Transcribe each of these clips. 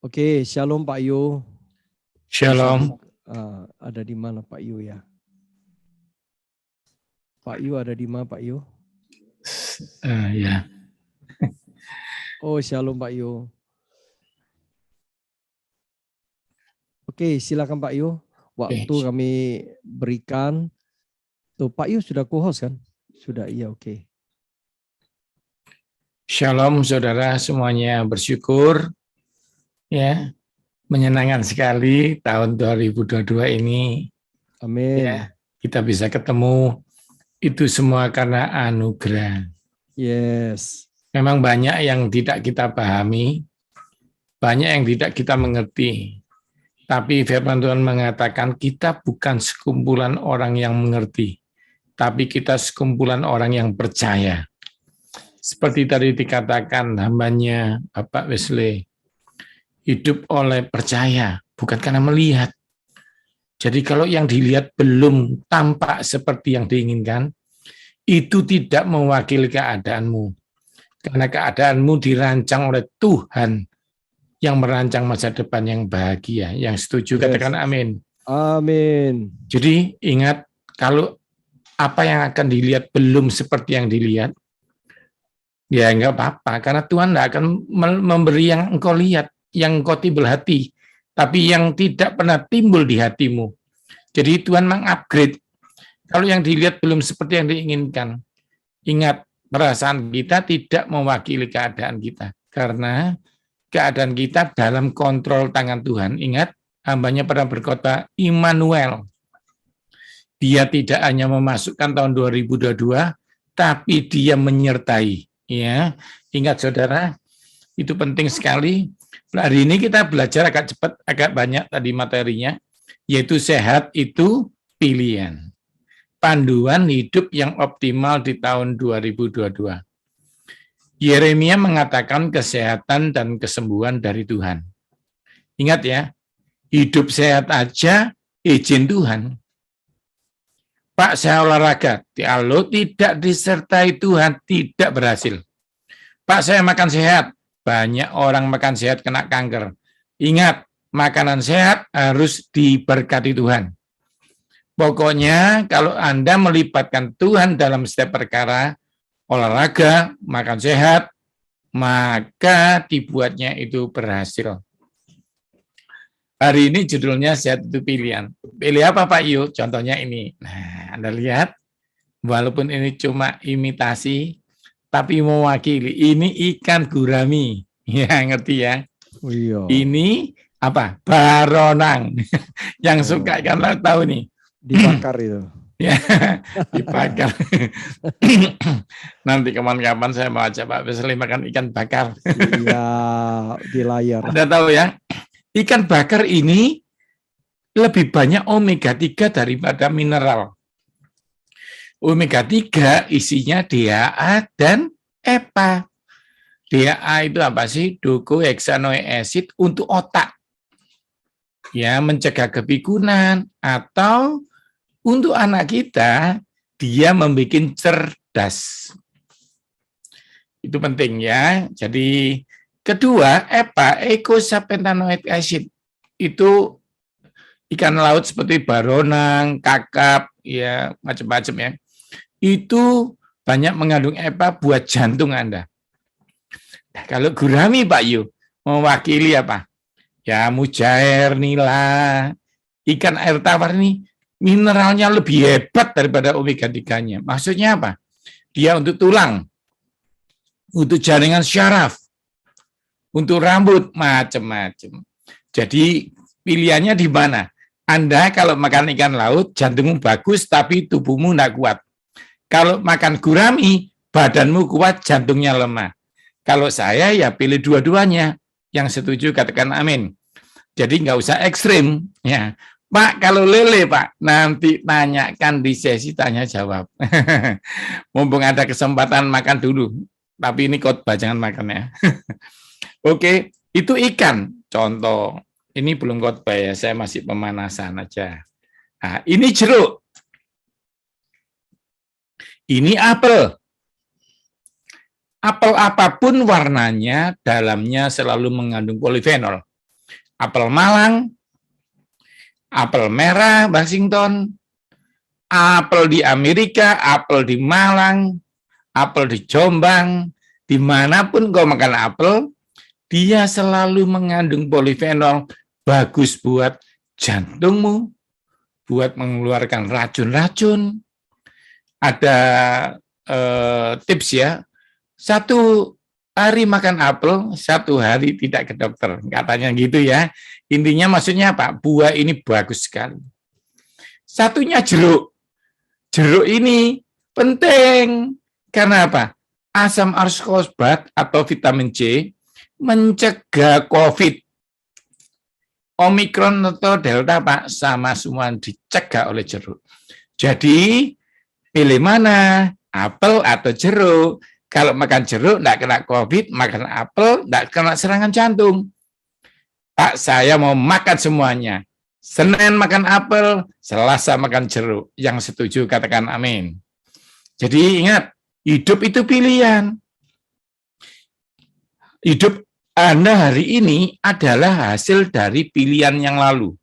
Oke, shalom Pak Yu. Shalom. Ada di mana Pak Yu ya? Pak Yu ada di mana Pak Yu? Ya. Oh, shalom Pak Yu. Oke, silakan Pak Yu. Waktu kami berikan. Tuh Pak Yu sudah co-host kan? Sudah, iya oke. Shalom saudara semuanya, bersyukur ya, menyenangkan sekali tahun 2022 ini. Amin. Ya, kita bisa ketemu, itu semua karena anugerah. Yes. Memang banyak yang tidak kita pahami, banyak yang tidak kita mengerti. Tapi firman Tuhan mengatakan kita bukan sekumpulan orang yang mengerti, tapi kita sekumpulan orang yang percaya. Seperti tadi dikatakan hambanya Bapak Wesley, hidup oleh percaya, bukan karena melihat. Jadi kalau yang dilihat belum tampak seperti yang diinginkan, itu tidak mewakili keadaanmu. Karena keadaanmu dirancang oleh Tuhan yang merancang masa depan yang bahagia. Yang setuju katakan amin. Amin. Jadi ingat, kalau apa yang akan dilihat belum seperti yang dilihat, ya enggak apa-apa, karena Tuhan tidak akan memberi yang engkau lihat, yang engkau timbul hati, tapi yang tidak pernah timbul di hatimu. Jadi Tuhan mengupgrade. Kalau yang dilihat belum seperti yang diinginkan, ingat, perasaan kita tidak mewakili keadaan kita, karena keadaan kita dalam kontrol tangan Tuhan. Ingat, hambanya pernah berkata, Immanuel. Dia tidak hanya memasukkan tahun 2022, tapi dia menyertai. Ya, ingat saudara, itu penting sekali. Hari ini kita belajar agak cepat, agak banyak tadi materinya, yaitu sehat itu pilihan. Panduan hidup yang optimal di tahun 2022. Yeremia mengatakan kesehatan dan kesembuhan dari Tuhan. Ingat ya, hidup sehat aja izin Tuhan. Pak, saya olahraga, kalau tidak disertai Tuhan, tidak berhasil. Pak, saya makan sehat, banyak orang makan sehat kena kanker. Ingat, makanan sehat harus diberkati Tuhan. Pokoknya kalau Anda melibatkan Tuhan dalam setiap perkara, olahraga, makan sehat, maka dibuatnya itu berhasil. Hari ini judulnya sehat itu pilihan. Pilih apa Pak Yu? Contohnya ini. Nah, Anda lihat, walaupun ini cuma imitasi, tapi mewakili. Ini ikan gurami. Ya, ngerti ya? Oh, iya. Ini apa? Baronang. Yang suka ikan laut tahu nih. Dibakar itu. Ya, dibakar. Nanti kapan-kapan saya mau ajak Pak Wesley makan ikan bakar. Iya, di layar. Anda tahu ya? Ikan bakar ini lebih banyak omega 3 daripada mineral. Omega 3 isinya DHA dan EPA. DHA itu apa sih? Docosahexaenoic acid untuk otak. Ya, mencegah kepikunan, atau untuk anak kita, dia membuat cerdas. Itu penting ya. Jadi kedua, EPA, eicosapentaenoic acid, itu ikan laut seperti baronang, kakap, ya macam-macam ya. Itu banyak mengandung EPA buat jantung Anda. Nah, kalau gurami Pak Yu, mewakili apa? Ya mujair, nila, ikan air tawar ini mineralnya lebih hebat daripada omega 3-nya. Maksudnya apa? Dia untuk tulang, untuk jaringan syaraf, untuk rambut, macam-macam. Jadi pilihannya di mana? Anda kalau makan ikan laut, jantungmu bagus, tapi tubuhmu tidak kuat. Kalau makan gurami, badanmu kuat, jantungnya lemah. Kalau saya ya pilih dua-duanya. Yang setuju katakan amin. Jadi nggak usah ekstrim. Ya, Pak, kalau lele Pak, nanti tanyakan di sesi tanya jawab. Mumpung ada kesempatan makan dulu. Tapi ini khotbah, jangan makan ya. Oke, itu ikan. Contoh, ini belum khotbah ya, saya masih pemanasan aja. Nah, ini jeruk. Ini apel. Apel apapun warnanya, dalamnya selalu mengandung polifenol. apel Malang, apel merah Washington, apel di Amerika, apel di Malang, apel di Jombang, dimanapun kau makan apel, dia selalu mengandung polifenol, bagus buat jantungmu, buat mengeluarkan racun-racun. Ada tips ya, 1 hari makan apel, 1 hari tidak ke dokter, katanya gitu ya. Intinya maksudnya apa? Buah ini bagus sekali. Satunya jeruk. Jeruk ini penting. Karena apa? Asam ascorbat atau vitamin C mencegah COVID. Omikron atau Delta, Pak, sama semua dicegah oleh jeruk. Jadi, pilih mana? Apel atau jeruk? Kalau makan jeruk, tidak kena COVID, makan apel, tidak kena serangan jantung. Pak, saya mau makan semuanya. Senin makan apel, Selasa makan jeruk. Yang setuju katakan amin. Jadi ingat, hidup itu pilihan. Hidup Anda hari ini adalah hasil dari pilihan yang lalu.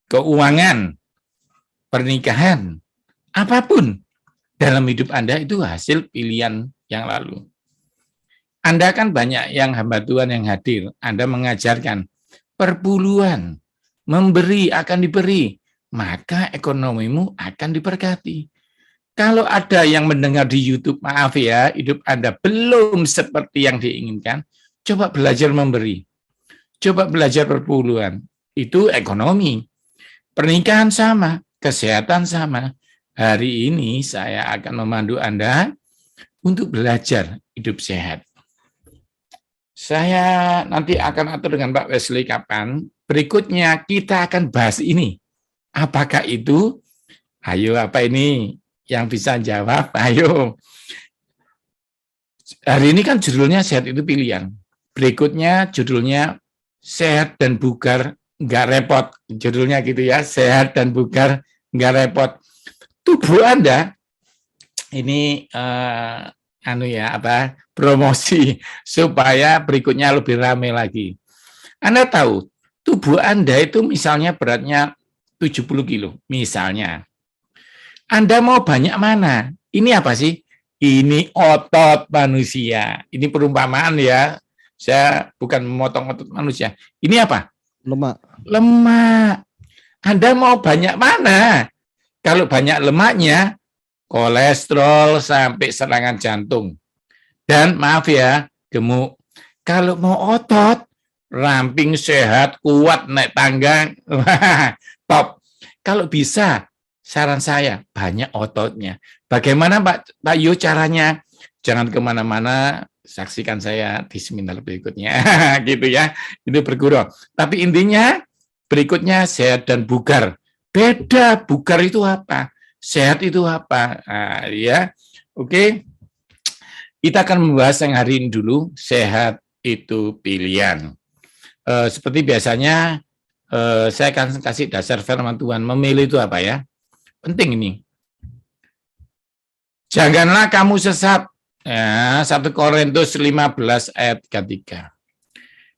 Keuangan, pernikahan, apapun dalam hidup Anda itu hasil pilihan yang lalu. Anda kan banyak yang hamba Tuhan yang hadir. Anda mengajarkan perpuluhan, memberi akan diberi, maka ekonomimu akan diberkati. Kalau ada yang mendengar di YouTube, maaf ya, hidup Anda belum seperti yang diinginkan, coba belajar memberi. Coba belajar perpuluhan. Itu ekonomi. Pernikahan sama, kesehatan sama. Hari ini saya akan memandu Anda untuk belajar hidup sehat. Saya nanti akan atur dengan Pak Wesley kapan. Berikutnya kita akan bahas ini. Apakah itu? Ayo, apa ini? Yang bisa jawab, ayo. Hari ini kan judulnya sehat itu pilihan. Berikutnya judulnya sehat dan bugar nggak repot. Judulnya gitu ya, sehat dan bugar nggak repot. Tubuh Anda ini promosi supaya berikutnya lebih ramai lagi. Anda tahu, tubuh Anda itu misalnya beratnya 70 kilo, misalnya. Anda mau banyak mana? Ini apa sih? Ini otot manusia. Ini perumpamaan ya. Saya bukan memotong otot manusia. Ini apa? Lemak. Lemak. Anda mau banyak mana? Kalau banyak lemaknya, kolesterol sampai serangan jantung. Dan maaf ya, gemuk. Kalau mau otot, ramping, sehat, kuat, naik tangga, top. Kalau bisa, saran saya, banyak ototnya. Bagaimana Pak Yu caranya? Jangan kemana-mana, saksikan saya di seminar berikutnya. Gitu ya, itu berguru. Tapi intinya, berikutnya sehat dan bugar. Beda, bugar itu apa? Sehat itu apa? Nah, ya, oke. Kita akan membahas yang hari ini dulu, sehat itu pilihan. Seperti biasanya, saya akan kasih dasar firman Tuhan. Memilih itu apa ya? Penting ini. Janganlah kamu sesat. Ya, 1 Korintus 15 ayat 3.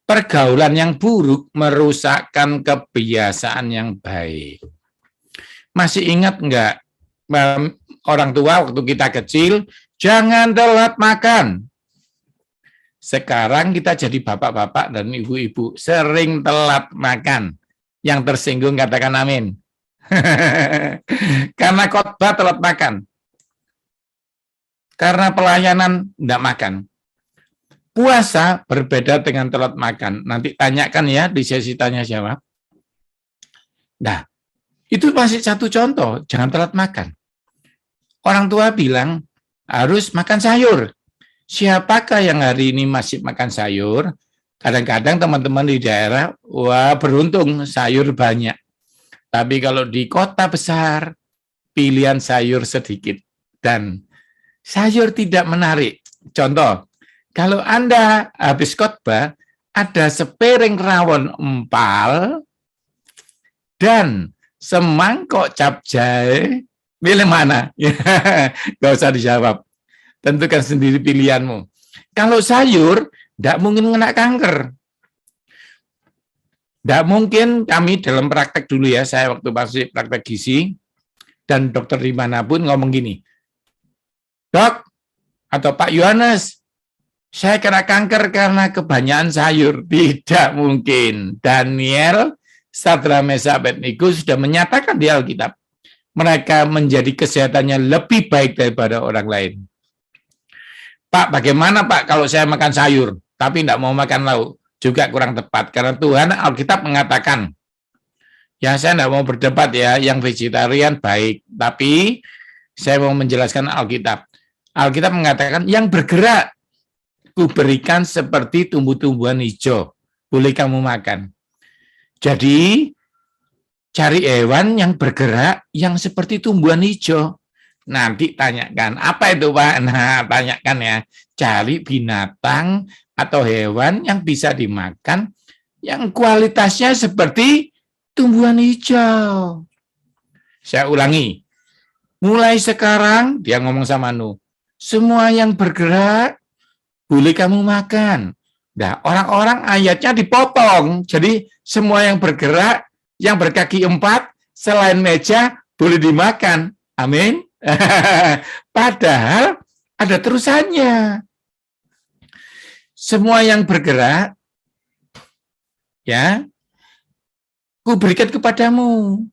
Pergaulan yang buruk merusakkan kebiasaan yang baik. Masih ingat enggak orang tua waktu kita kecil, jangan telat makan. Sekarang kita jadi bapak-bapak dan ibu-ibu sering telat makan. Yang tersinggung katakan amin. Karena khotbah telat makan. Karena pelayanan tidak makan. Puasa berbeda dengan telat makan. Nanti tanyakan ya di sesi tanya jawab. Nah, itu masih satu contoh, jangan telat makan. Orang tua bilang harus makan sayur. Siapakah yang hari ini masih makan sayur? Kadang-kadang teman-teman di daerah, wah beruntung sayur banyak. Tapi kalau di kota besar, pilihan sayur sedikit. Dan sayur tidak menarik. Contoh, kalau Anda habis khotbah, ada sepiring rawon empal dan semangkok capcay, pilih mana? Gak usah dijawab. Tentukan sendiri pilihanmu. Kalau sayur, tidak mungkin kena kanker. Tidak mungkin kami dalam praktek dulu ya, saya waktu masih praktek gizi, dan dokter dimanapun ngomong gini, Dok, atau Pak Yohanes, saya kena kanker karena kebanyakan sayur. Tidak mungkin. Daniel, Sadra, Mesah, Abednego sudah menyatakan di Alkitab, mereka menjadi kesehatannya lebih baik daripada orang lain. Pak, bagaimana Pak kalau saya makan sayur, tapi tidak mau makan lauk? Juga kurang tepat, karena Tuhan Alkitab mengatakan, ya saya tidak mau berdebat ya, yang vegetarian baik, tapi saya mau menjelaskan Alkitab. Alkitab mengatakan, yang bergerak, kuberikan seperti tumbuh-tumbuhan hijau, boleh kamu makan. Jadi, cari hewan yang bergerak, yang seperti tumbuhan hijau. Nanti tanyakan, apa itu Pak? Nah, tanyakan ya, cari binatang atau hewan yang bisa dimakan, yang kualitasnya seperti tumbuhan hijau. Saya ulangi, mulai sekarang, dia ngomong sama Nuh, semua yang bergerak, boleh kamu makan. Nah, orang-orang ayatnya dipotong, jadi semua yang bergerak, yang berkaki 4, selain meja, boleh dimakan. Amin. Padahal ada terusannya. Semua yang bergerak, ya, kuberikan kepadamu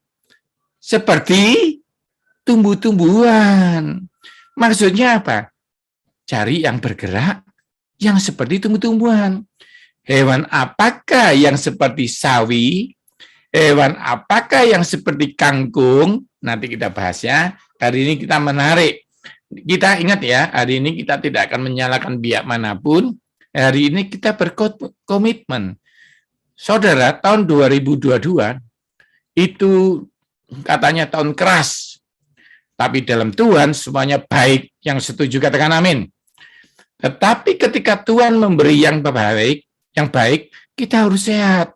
seperti tumbuh-tumbuhan. Maksudnya apa? Cari yang bergerak, yang seperti tumbuh-tumbuhan. Hewan apakah yang seperti sawi? Hewan apakah yang seperti kangkung? Nanti kita bahas ya. Hari ini kita menarik. Kita ingat ya, hari ini kita tidak akan menyalahkan pihak manapun. Hari ini kita berkomitmen. Saudara, tahun 2022 itu katanya tahun keras. Tapi dalam Tuhan semuanya baik. Yang setuju katakan amin. Tetapi ketika Tuhan memberi yang baik, kita harus sehat.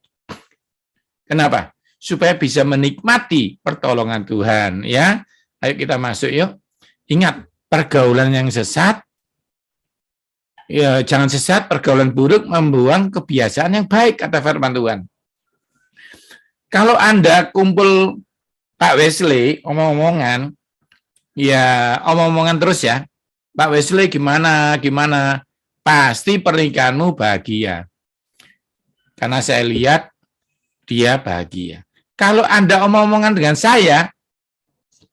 Kenapa? Supaya bisa menikmati pertolongan Tuhan, ya. Ayo kita masuk yuk. Ingat, pergaulan yang sesat, ya jangan sesat, pergaulan buruk membuang kebiasaan yang baik, kata firman Tuhan. Kalau Anda kumpul Pak Wesley, omong-omongan, ya omong-omongan terus ya, Pak Wesley gimana, pasti pernikahanmu bahagia. Karena saya lihat dia bahagia. Kalau Anda omong-omongan dengan saya,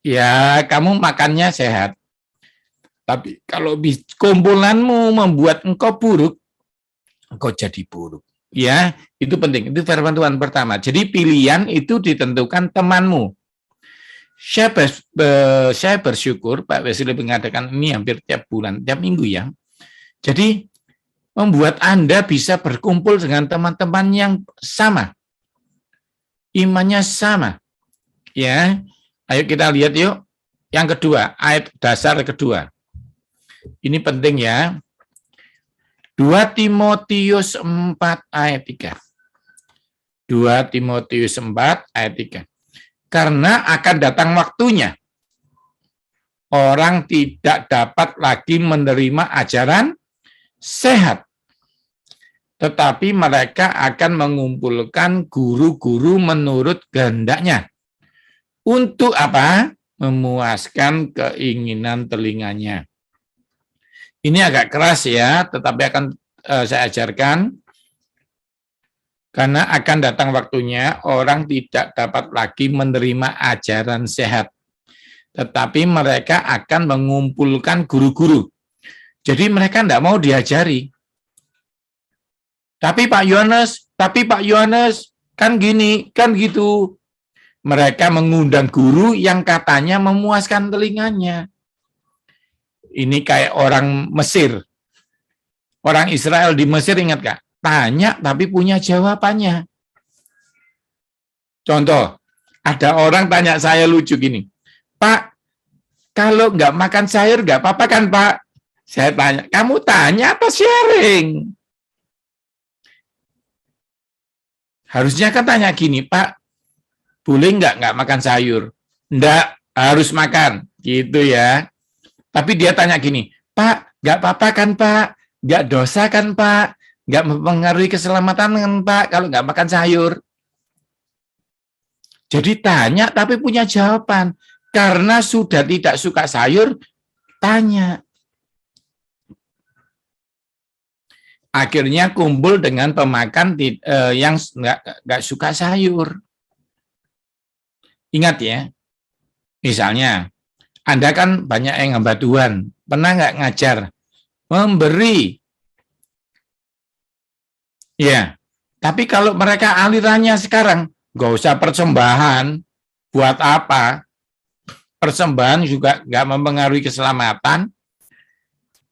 ya kamu makannya sehat. Tapi kalau kumpulanmu membuat engkau buruk, engkau jadi buruk. Ya, itu penting. Itu firman Tuhan pertama. Jadi pilihan itu ditentukan temanmu. Saya bersyukur Pak Wesley mengatakan ini hampir tiap bulan, tiap minggu ya. Jadi membuat Anda bisa berkumpul dengan teman-teman yang sama. Imannya sama. Ya. Ayo kita lihat yuk. Yang kedua, ayat dasar kedua. Ini penting ya. 2 Timotius 4 ayat 3. 2 Timotius 4 ayat 3. Karena akan datang waktunya, orang tidak dapat lagi menerima ajaran sehat. Tetapi mereka akan mengumpulkan guru-guru menurut kehendaknya. Untuk apa? Memuaskan keinginan telinganya. Ini agak keras ya, tetapi akan saya ajarkan. Karena akan datang waktunya orang tidak dapat lagi menerima ajaran sehat. Tetapi mereka akan mengumpulkan guru-guru. Jadi mereka tidak mau diajari. Tapi Pak Yohanes, kan gini, kan gitu. Mereka mengundang guru yang katanya memuaskan telinganya. Ini kayak orang Mesir. Orang Israel di Mesir, ingat gak? Tanya tapi punya jawabannya. Contoh, ada orang tanya saya lucu gini, Pak, kalau nggak makan sayur nggak apa-apa kan Pak? Saya tanya, kamu tanya atau sharing? Harusnya kan tanya gini, Pak, boleh nggak makan sayur? Nggak, harus makan, gitu ya. Tapi dia tanya gini, Pak, nggak apa-apa kan Pak? Nggak dosa kan Pak? Nggak mempengaruhi keselamatan kan Pak kalau nggak makan sayur? Jadi tanya tapi punya jawaban. Karena sudah tidak suka sayur, tanya. Akhirnya kumpul dengan pemakan yang nggak suka sayur. Ingat ya, misalnya Anda kan banyak yang hamba Tuhan, pernah nggak ngajar memberi? Ya, tapi kalau mereka alirannya sekarang nggak usah persembahan, buat apa? Persembahan juga nggak mempengaruhi keselamatan.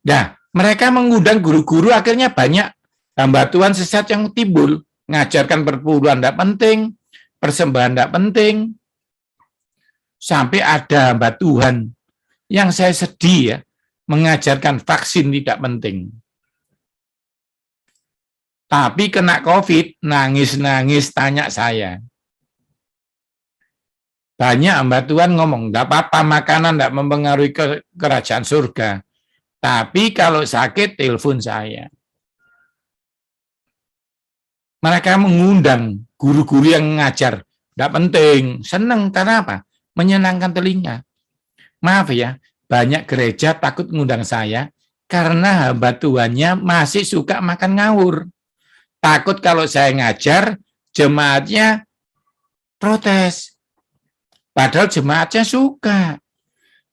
Nah, mereka mengundang guru-guru, akhirnya banyak hamba Tuhan sesat yang timbul. Ngajarkan perpuluhan tidak penting, persembahan tidak penting. Sampai ada hamba Tuhan yang saya sedih ya, mengajarkan vaksin tidak penting. Tapi kena COVID, nangis-nangis tanya saya. Banyak hamba Tuhan ngomong, tidak apa-apa makanan tidak mempengaruhi kerajaan surga. Tapi kalau sakit, telepon saya. Mereka mengundang guru-guru yang ngajar. Tidak penting, senang karena apa? Menyenangkan telinga. Maaf ya, banyak gereja takut mengundang saya karena hamba Tuhannya masih suka makan ngawur. Takut kalau saya ngajar, jemaatnya protes. Padahal jemaatnya suka.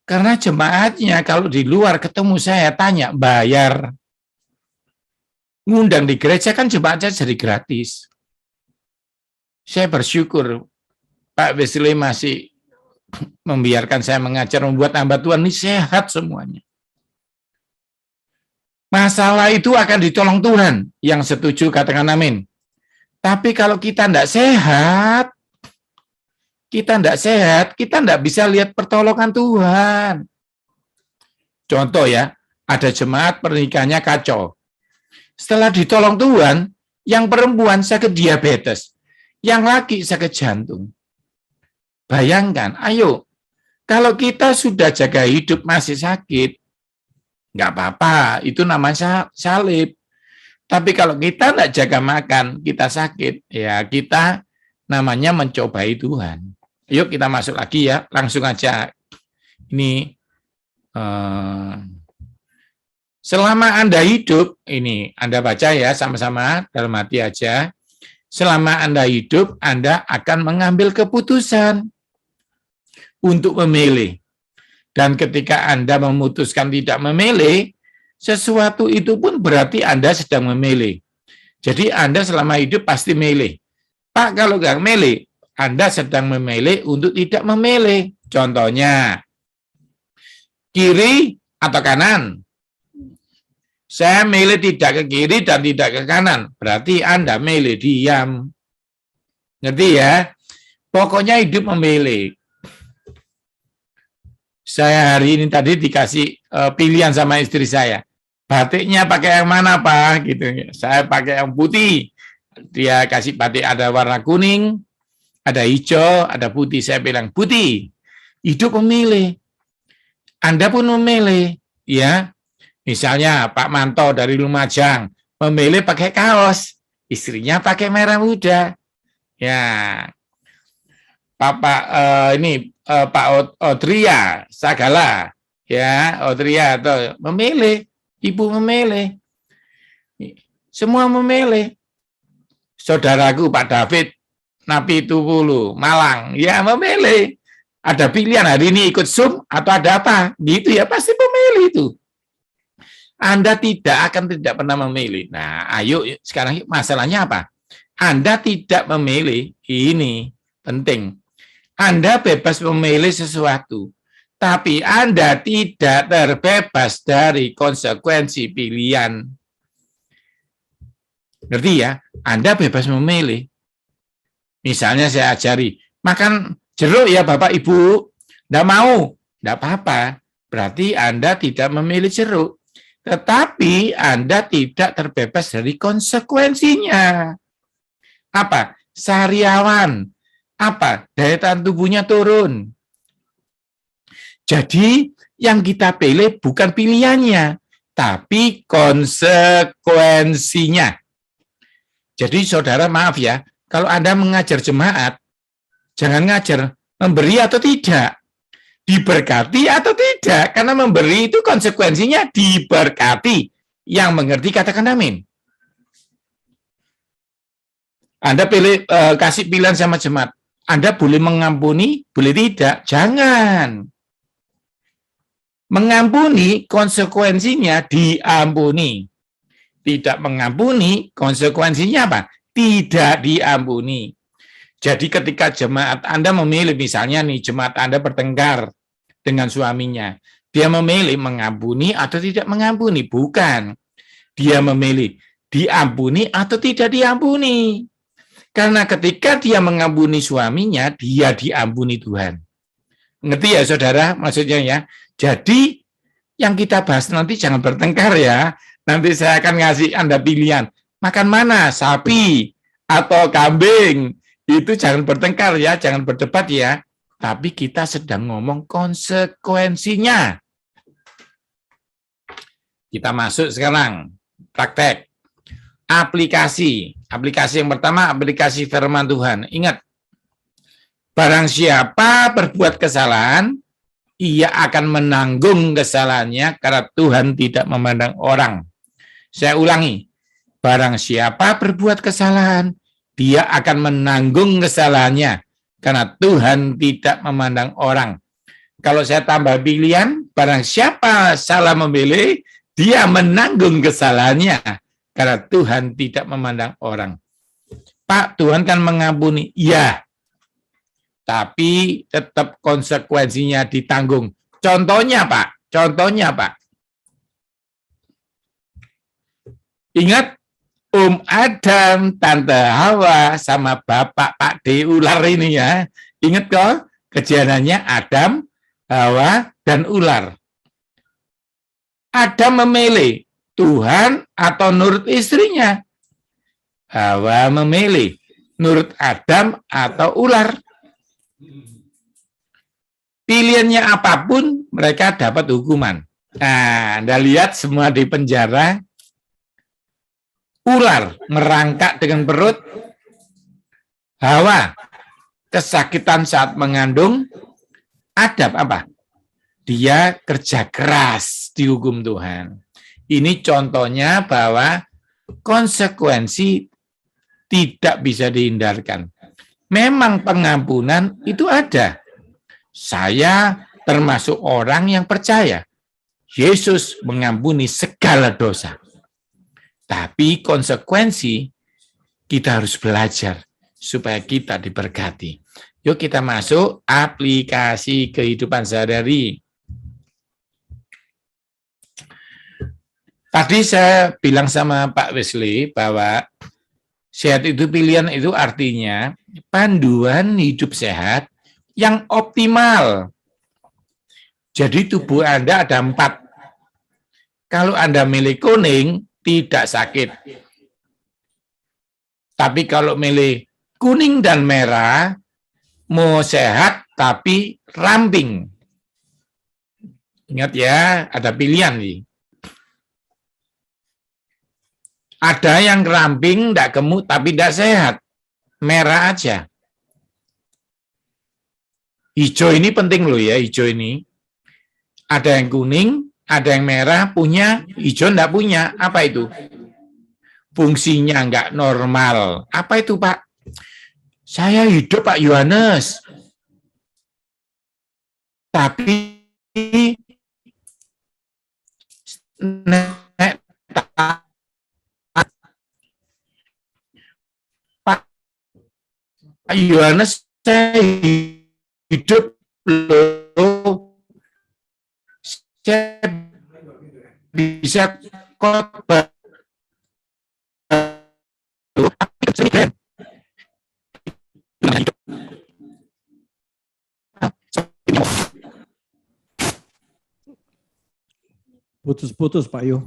Karena jemaatnya kalau di luar ketemu saya tanya, bayar. Ngundang di gereja kan jemaatnya jadi gratis. Saya bersyukur Pak Wesley masih membiarkan saya mengajar, membuat hamba Tuhan ini sehat semuanya. Masalah itu akan ditolong Tuhan. Yang setuju katakan amin. Tapi kalau kita tidak sehat, kita tidak bisa lihat pertolongan Tuhan. Contoh ya, ada jemaat pernikahannya kacau. Setelah ditolong Tuhan, yang perempuan sakit diabetes, yang laki sakit jantung. Bayangkan, ayo, kalau kita sudah jaga hidup masih sakit, nggak apa-apa, itu namanya salib. Tapi kalau kita nggak jaga makan, kita sakit, ya kita namanya mencobai Tuhan. Yuk kita masuk lagi ya, langsung aja. Ini selama Anda hidup, ini Anda baca ya sama-sama dalam hati aja. Selama Anda hidup, Anda akan mengambil keputusan untuk memilih. Dan ketika Anda memutuskan tidak memilih, sesuatu itu pun berarti Anda sedang memilih. Jadi Anda selama hidup pasti milih. Pak, kalau nggak milih, Anda sedang memilih untuk tidak memilih. Contohnya, kiri atau kanan. Saya milih tidak ke kiri dan tidak ke kanan. Berarti Anda milih diam. Ngerti ya? Pokoknya hidup memilih. Saya hari ini tadi dikasih pilihan sama istri saya. Batiknya pakai yang mana, Pak? Gitu. Saya pakai yang putih. Dia kasih batik ada warna kuning, ada hijau, ada putih. Saya bilang putih. Hidup memilih. Anda pun memilih, ya. Misalnya Pak Manto dari Lumajang memilih pakai kaos, istrinya pakai merah muda. Ya. Pak Odria Sagala, ya, Odria atau memilih, ibu memilih. Semua memilih. Saudaraku Pak David Napi Tupulu, Malang, ya memilih. Ada pilihan hari ini ikut Zoom atau ada apa? Gitu ya, pasti memilih itu. Anda tidak pernah memilih. Nah, ayo sekarang masalahnya apa? Anda tidak memilih, ini penting. Anda bebas memilih sesuatu, tapi Anda tidak terbebas dari konsekuensi pilihan. Ngerti ya? Anda bebas memilih. Misalnya saya ajari, makan jeruk ya Bapak Ibu, tidak mau, tidak apa-apa. Berarti Anda tidak memilih jeruk. Tetapi Anda tidak terbebas dari konsekuensinya. Apa? Sariawan. Apa? Daya tahan tubuhnya turun. Jadi yang kita pilih bukan pilihannya, tapi konsekuensinya. Jadi saudara maaf ya, kalau Anda mengajar jemaat, Jangan ngajar memberi atau tidak, diberkati atau tidak, karena memberi itu konsekuensinya diberkati. Yang mengerti katakan amin. Anda kasih pilihan sama jemaat. Anda boleh mengampuni, boleh tidak. Jangan. Mengampuni konsekuensinya diampuni. Tidak mengampuni konsekuensinya apa? Tidak diampuni. Jadi ketika jemaat Anda memilih, misalnya nih jemaat Anda bertengkar dengan suaminya, dia memilih mengampuni atau tidak mengampuni. Bukan. Dia memilih diampuni atau tidak diampuni. Karena ketika dia mengampuni suaminya, dia diampuni Tuhan. Ngerti ya saudara maksudnya ya? Jadi yang kita bahas nanti jangan bertengkar ya. Nanti saya akan ngasih Anda pilihan. Makan mana? Sapi atau kambing? Itu jangan bertengkar ya, jangan berdebat ya. Tapi kita sedang ngomong konsekuensinya. Kita masuk sekarang. Praktek. Aplikasi. Aplikasi yang pertama, aplikasi firman Tuhan. Ingat, barang siapa berbuat kesalahan, ia akan menanggung kesalahannya karena Tuhan tidak memandang orang. Saya ulangi, barang siapa berbuat kesalahan, dia akan menanggung kesalahannya karena Tuhan tidak memandang orang. Kalau saya tambah pilihan, barang siapa salah memilih, dia menanggung kesalahannya karena Tuhan tidak memandang orang. Pak, Tuhan kan mengampuni. Ya, tapi tetap konsekuensinya ditanggung. Contohnya, Pak. Contohnya, Pak. Ingat, Om Adam, Tante Hawa, sama Bapak Pak D. ular ini ya. Ingat kok, kejadiannya Adam, Hawa, dan ular. Adam memilih Tuhan atau nurut istrinya. Hawa memilih nurut Adam atau ular. Pilihannya apapun, mereka dapat hukuman. Nah, Anda lihat semua di penjara. Ular merangkak dengan perut. Hawa kesakitan saat mengandung. Adam apa? Dia kerja keras dihukum Tuhan. Ini contohnya bahwa konsekuensi tidak bisa dihindarkan. Memang pengampunan itu ada. Saya termasuk orang yang percaya Yesus mengampuni segala dosa. Tapi konsekuensi kita harus belajar supaya kita diberkati. Yuk kita masuk aplikasi kehidupan sehari-hari. Tadi saya bilang sama Pak Wesley bahwa sehat itu pilihan, itu artinya panduan hidup sehat yang optimal. Jadi tubuh Anda ada 4. Kalau Anda milih kuning, tidak sakit. Tapi kalau milih kuning dan merah, mau sehat tapi ramping. Ingat ya, ada pilihan nih. Ada yang ramping, tidak gemuk, tapi tidak sehat. Merah aja. Hijau ini penting loh ya, hijau ini. Ada yang kuning, ada yang merah, punya, hijau tidak punya. Apa itu? Fungsinya nggak normal. Apa itu, Pak? Saya hidup, Pak Yohanes. Tapi Pak Yohanes, saya hidup loh. Saya bisa khotbah. Putus-putus Pak Yo.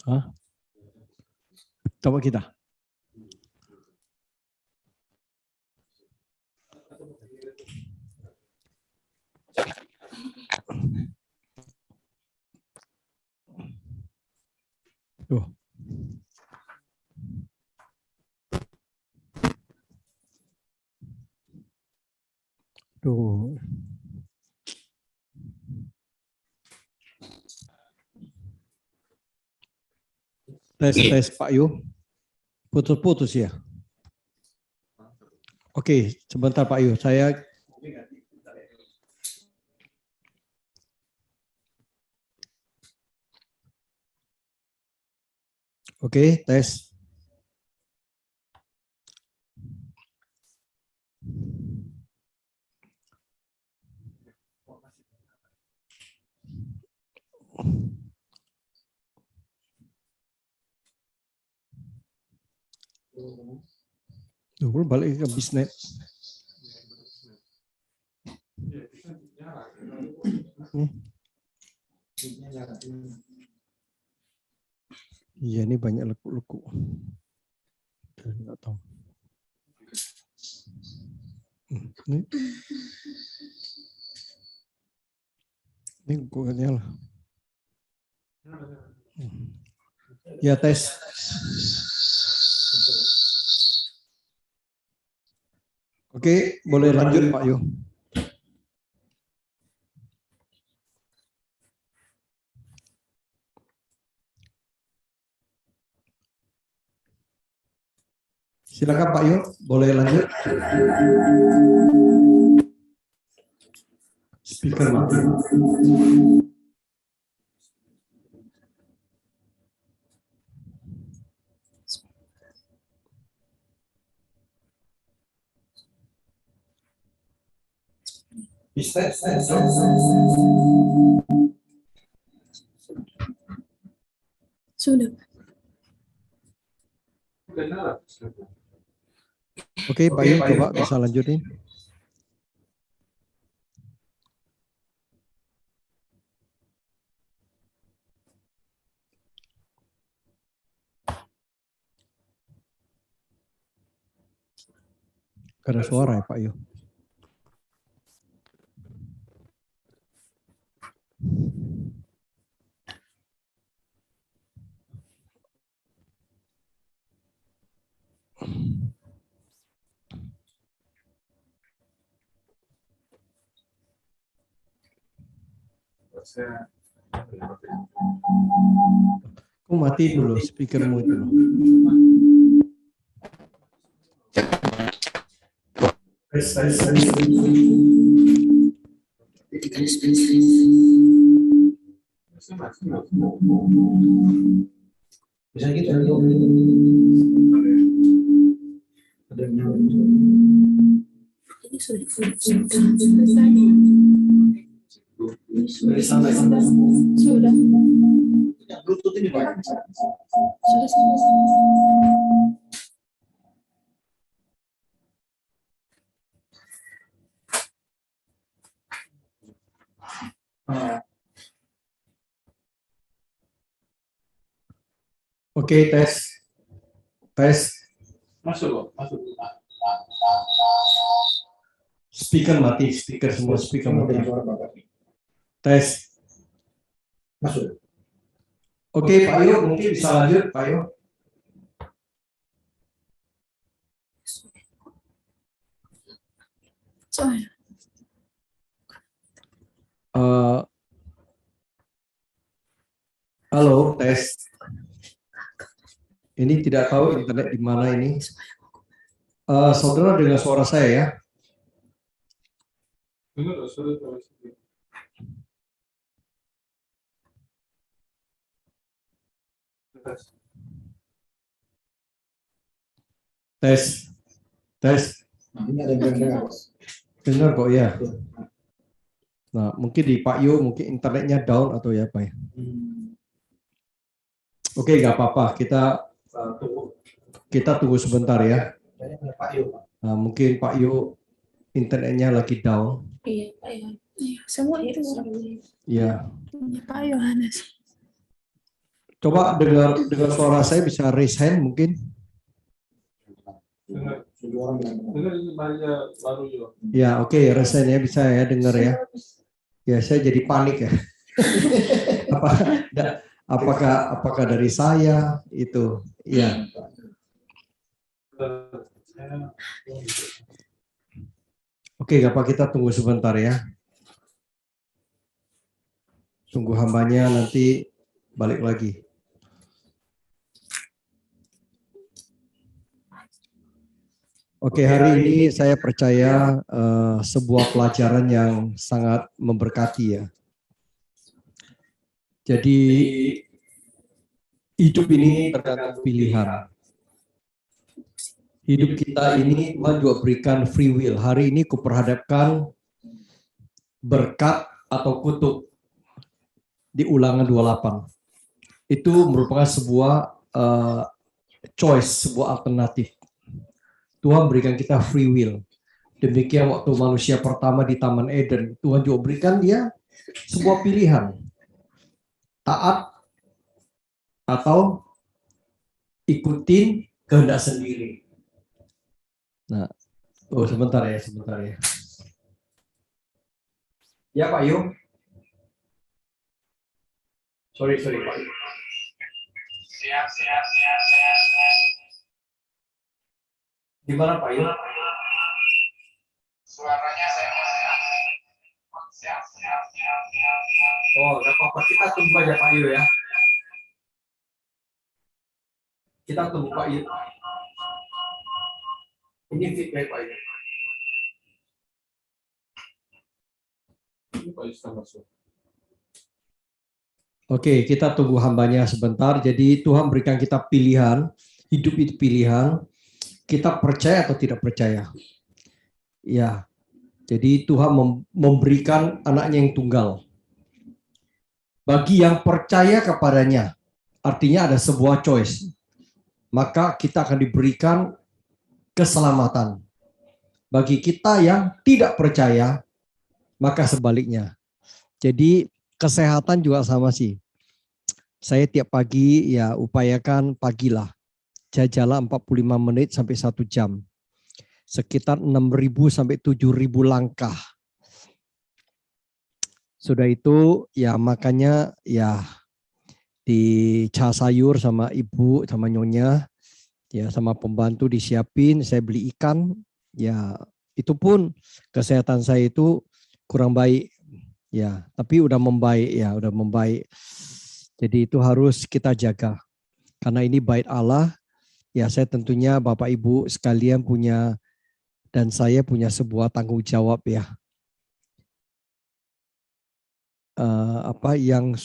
Hah? Coba kita. Tuh. Tes Pak Yu. Putus-putus ya. Oke, sebentar Pak Yu. Saya Oke, tes. Tuh, balik ke bisnet. Iya, ini banyak lekuk-lekuk. Enggak tahu. Ini bukannya lah. Ya, tes. Oke, boleh lanjut Pak Yu. Silakan Pak Yu, boleh lanjut. Speaker mati. Sudah. Oke, Pak Yu, coba bisa lanjutin. Gak ada suara ya Pak Yu. Kau mati dulu speakermu itu loh. Bisa gitu ya. Ini sudah. Bluetooth ini Pak. Sudah. Oke, tes. Masuk. Speaker mati, semua speaker mati. Tes. Masuk. Oke, Pak Yu, mungkin bisa lanjut, Pak Yu. Soalnya. Halo, tes. Ini tidak tahu internet di mana ini. Saudara dengar suara saya ya? Tes. Ini ada yang Dengar kok ya. Nah, mungkin di Pak Yu mungkin internetnya down atau ya Pak ya. Oke, nggak apa-apa. Kita tunggu sebentar ya. Nah, mungkin Pak Yu internetnya lagi down. Iya, Pak Yohanes. Iya, semua itu. Iya. Iya, Pak Yohanes. Coba dengar suara saya, bisa raise hand mungkin. Ya, oke, raise hand ya, bisa ya dengar ya. Ya, saya jadi panik ya. Apakah dari saya itu? Ya. Oke, Bapak, kita tunggu sebentar ya. Tunggu hambanya nanti balik lagi. Oke, hari ini saya percaya sebuah pelajaran yang sangat memberkati ya. Jadi hidup ini tergantung pilihan. Hidup kita ini Tuhan juga berikan free will. Hari ini kuperhadapkan berkat atau kutuk di Ulangan 28. Itu merupakan sebuah choice, sebuah alternatif. Tuhan berikan kita free will. Demikian waktu manusia pertama di Taman Eden, Tuhan juga berikan dia sebuah pilihan. Taat atau ikutin kehendak sendiri. Nah, sebentar ya. Ya Pak Yu. Sorry Pak Yu. Siap. Gimana Pak Yu? Suaranya saya siap. Oh, nggak apa-apa. Kita tunggu aja Pak Yu ya. Kita tunggu Pak Yu. Ini feedback Pak Yu. Oke, kita tunggu hambanya sebentar. Jadi Tuhan berikan kita pilihan, hidup itu pilihan. Kita percaya atau tidak percaya. Ya, jadi Tuhan memberikan anaknya yang tunggal. Bagi yang percaya kepadanya, artinya ada sebuah choice. Maka kita akan diberikan keselamatan. Bagi kita yang tidak percaya, maka sebaliknya. Jadi kesehatan juga sama sih. Saya tiap pagi ya upayakan pagilah. Jajalah 45 menit sampai 1 jam. Sekitar 6.000 sampai 7.000 langkah. Sudah itu ya makanya ya dicah sayur sama ibu sama nyonya ya sama pembantu disiapin, saya beli ikan ya itu pun kesehatan saya itu kurang baik ya, tapi udah membaik. Jadi itu harus kita jaga. Karena ini bait Allah ya, saya tentunya Bapak Ibu sekalian punya dan saya punya sebuah tanggung jawab ya. Yang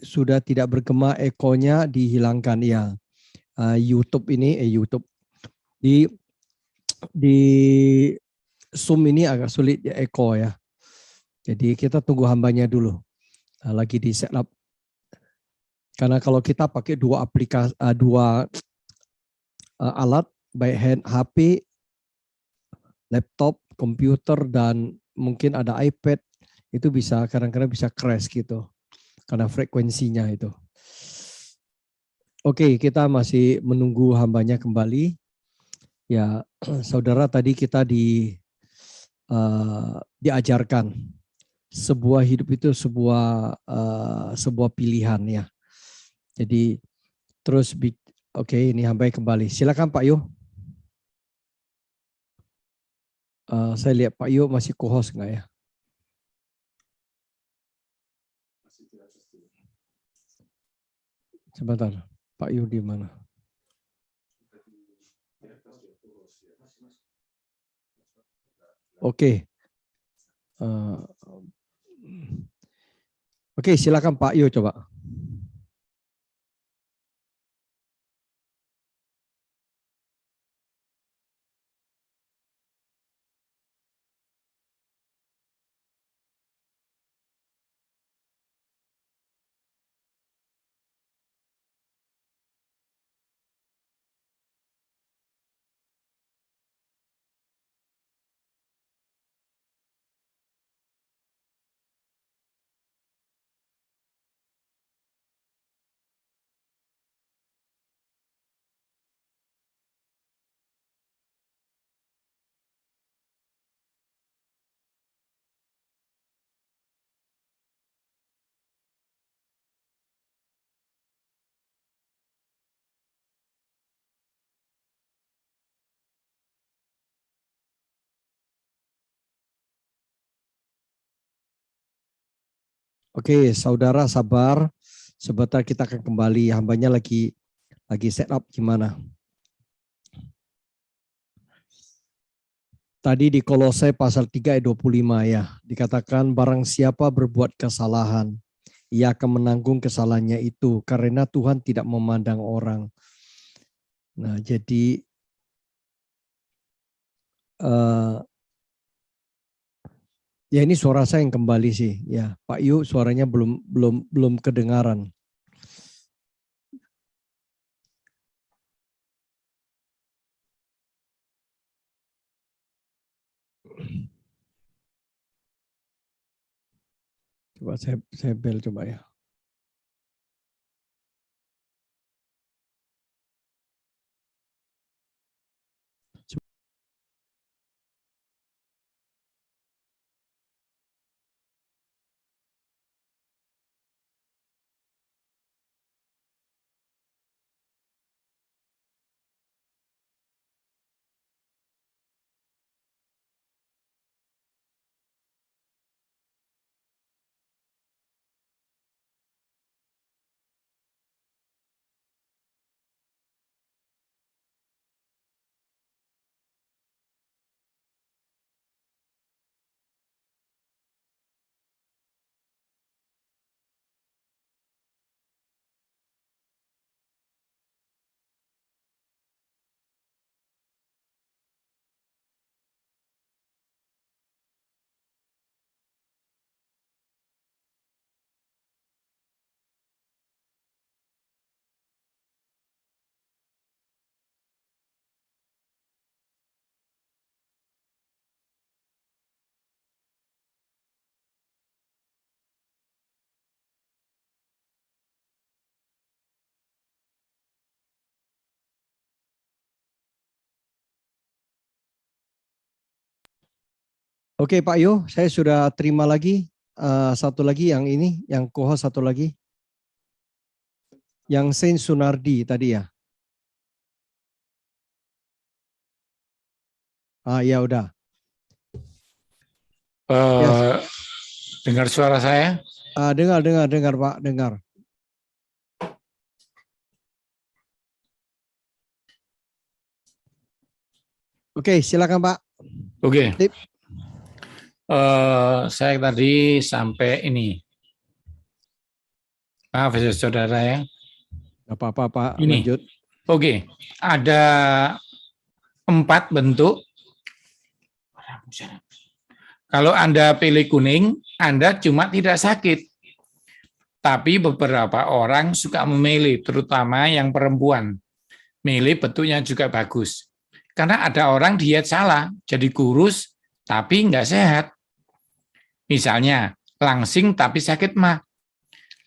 sudah tidak bergema ekonya dihilangkan ya. YouTube di Zoom ini agak sulit ya eko ya. Jadi kita tunggu hambanya dulu. Lagi di setup. Karena kalau kita pakai dua aplikasi, dua alat baik HP, laptop, komputer dan mungkin ada iPad, itu bisa kadang-kadang bisa crash gitu karena frekuensinya itu. Oke, kita masih menunggu hambanya kembali. Ya, saudara, tadi kita diajarkan sebuah hidup itu sebuah pilihan ya. Jadi terus ini hamba kembali. Silakan Pak Yu. Saya lihat Pak Yu masih co-host nggak ya? Sebentar, Pak Yu di mana? Oke. Oke, silakan Pak Yu coba. Oke, saudara sabar. Sebentar kita akan kembali. Hambanya lagi set up gimana. Tadi di Kolose pasal 3 ayat 25 ya, dikatakan barang siapa berbuat kesalahan, ia akan menanggung kesalahannya itu karena Tuhan tidak memandang orang. Nah, jadi ya ini suara saya yang kembali sih, ya Pak Yu suaranya belum kedengaran. Coba saya bel coba ya. Oke Pak Yo, saya sudah terima lagi satu lagi yang ini, yang co-host satu lagi. Yang Saint Sunardi tadi ya. Ya udah. Yes. Dengar suara saya? Dengar Pak, dengar. Oke, silakan Pak. Oke. Saya tadi sampai ini. Maaf ya saudara ya. Gak apa-apa Pak, Ini. lanjut. Oke, ada 4 bentuk. Kalau Anda pilih kuning, Anda cuma tidak sakit. Tapi beberapa orang suka memilih, terutama yang perempuan. Milih bentuknya juga bagus. Karena ada orang diet salah, jadi kurus, tapi nggak sehat. Misalnya, langsing tapi sakit mah.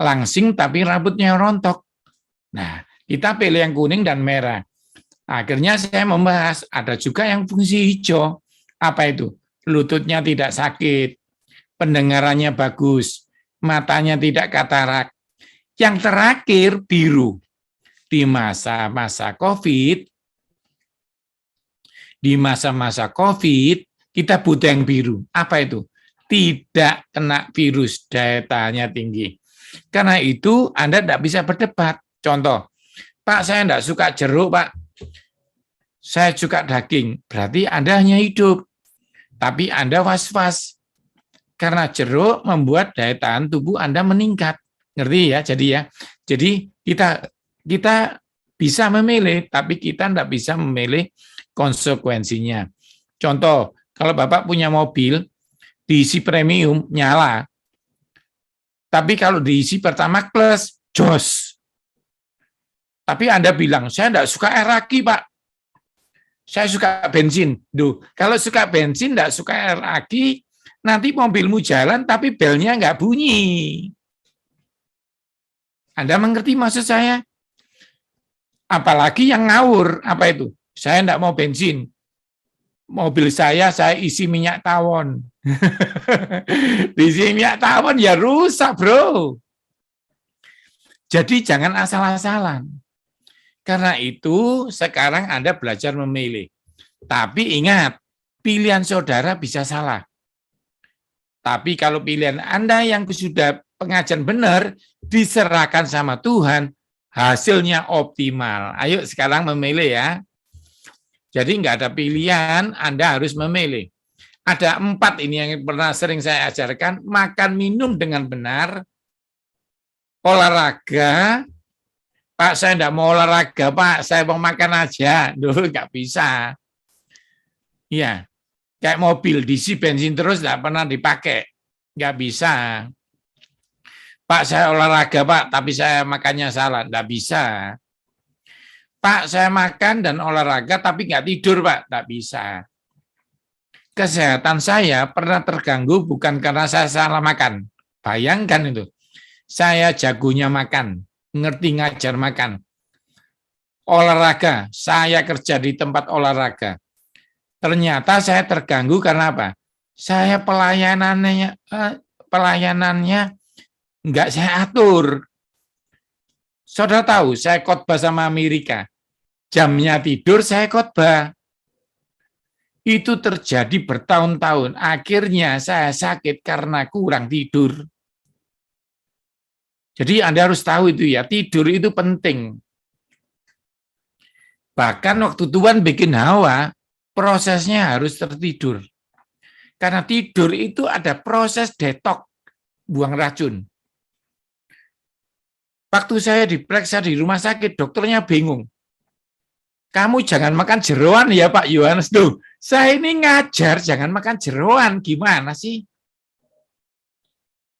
Langsing tapi rambutnya rontok. Nah, kita pilih yang kuning dan merah. Akhirnya saya membahas, ada juga yang fungsi hijau. Apa itu? Lututnya tidak sakit, pendengarannya bagus, matanya tidak katarak. Yang terakhir, biru. Di masa-masa COVID, kita butuh yang biru. Apa itu? Tidak kena virus, daya tahannya tinggi. Karena itu Anda tidak bisa berdebat. Contoh, Pak, saya tidak suka jeruk, Pak. Saya suka daging. Berarti Anda hanya hidup. Tapi Anda was-was. Karena jeruk membuat daya tahan tubuh Anda meningkat. Ngerti ya? Jadi kita bisa memilih, tapi kita tidak bisa memilih konsekuensinya. Contoh, kalau Bapak punya mobil, diisi premium, nyala. Tapi kalau diisi Pertamax Plus, jos. Tapi Anda bilang, saya tidak suka air aki, Pak. Saya suka bensin. Duh, kalau suka bensin, tidak suka air aki, nanti mobilmu jalan, tapi belnya nggak bunyi. Anda mengerti maksud saya? Apalagi yang ngawur, apa itu? Saya tidak mau bensin. Mobil saya isi minyak tawon. Diisi minyak tawon ya rusak, bro. Jadi jangan asal-asalan. Karena itu sekarang Anda belajar memilih. Tapi ingat, pilihan saudara bisa salah. Tapi kalau pilihan Anda yang sudah pengajian benar, diserahkan sama Tuhan, hasilnya optimal. Ayo sekarang memilih ya. Jadi nggak ada pilihan, Anda harus memilih. Ada 4 ini yang pernah sering saya ajarkan, makan minum dengan benar, olahraga. Pak, saya enggak mau olahraga, Pak, saya mau makan aja. Dulu nggak bisa. Iya, kayak mobil, diisi bensin terus nggak pernah dipakai. Nggak bisa. Pak, saya olahraga, Pak, tapi saya makannya salah. Nggak bisa. Pak, saya makan dan olahraga, tapi nggak tidur, Pak. Nggak bisa. Kesehatan saya pernah terganggu bukan karena saya salah makan. Bayangkan itu. Saya jagonya makan, ngerti ngajar makan. Olahraga, saya kerja di tempat olahraga. Ternyata saya terganggu karena apa? Saya pelayanannya enggak saya atur. Saudara tahu, saya khotbah sama Amerika. Jamnya tidur saya khotbah. Itu terjadi bertahun-tahun. Akhirnya saya sakit karena kurang tidur. Jadi Anda harus tahu itu ya, tidur itu penting. Bahkan waktu Tuhan bikin Hawa, prosesnya harus tertidur. Karena tidur itu ada proses detok, buang racun. Waktu saya diperiksa di rumah sakit, dokternya bingung. Kamu jangan makan jeroan ya Pak Yohanes. Tuh, saya ini ngajar jangan makan jeroan. Gimana sih?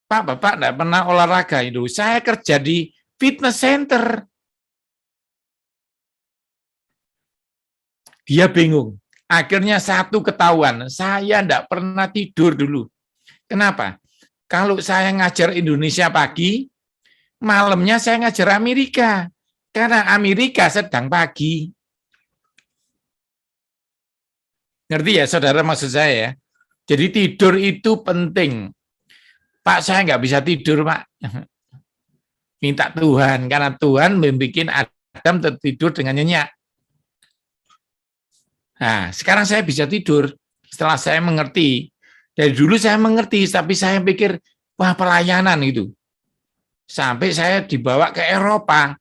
Pak, Bapak enggak pernah olahraga itu. Saya kerja di fitness center. Dia bingung. Akhirnya satu ketahuan, saya enggak pernah tidur dulu. Kenapa? Kalau saya ngajar Indonesia pagi, malamnya saya ngajar Amerika. Karena Amerika sedang pagi. Ngerti ya saudara maksud saya ya? Jadi tidur itu penting. Pak, saya nggak bisa tidur, Pak. Minta Tuhan, karena Tuhan membuat Adam tertidur dengan nyenyak. Nah, sekarang saya bisa tidur setelah saya mengerti. Dari dulu saya mengerti, tapi saya pikir, wah pelayanan itu. Sampai saya dibawa ke Eropa,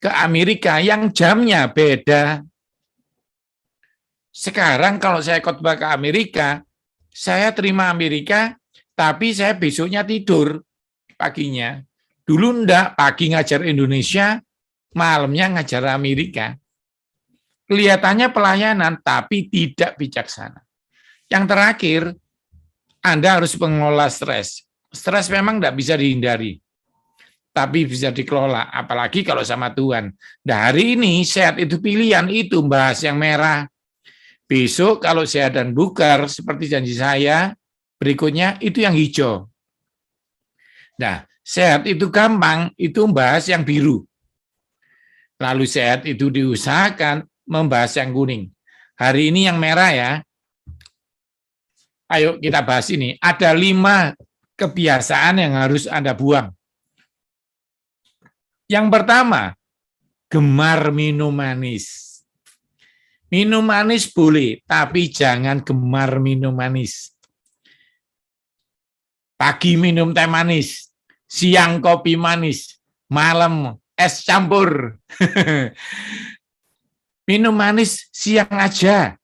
ke Amerika yang jamnya beda. Sekarang kalau saya khotbah ke Amerika, saya terima Amerika, tapi saya besoknya tidur paginya. Dulu enggak, pagi ngajar Indonesia, malamnya ngajar Amerika. Kelihatannya pelayanan, tapi tidak bijaksana. Yang terakhir, Anda harus mengelola stres. Stres memang enggak bisa dihindari, tapi bisa dikelola, apalagi kalau sama Tuhan. Nah, hari ini sehat itu pilihan, itu bahas yang merah. Besok kalau sehat dan bugar, seperti janji saya, berikutnya itu yang hijau. Nah, sehat itu gampang, itu membahas yang biru. Lalu sehat itu diusahakan membahas yang kuning. Hari ini yang merah ya. Ayo kita bahas ini. Ada 5 kebiasaan yang harus Anda buang. Yang pertama, gemar minum manis. Minum manis boleh, tapi jangan gemar minum manis. Pagi minum teh manis, siang kopi manis, malam es campur. Minum manis siang aja.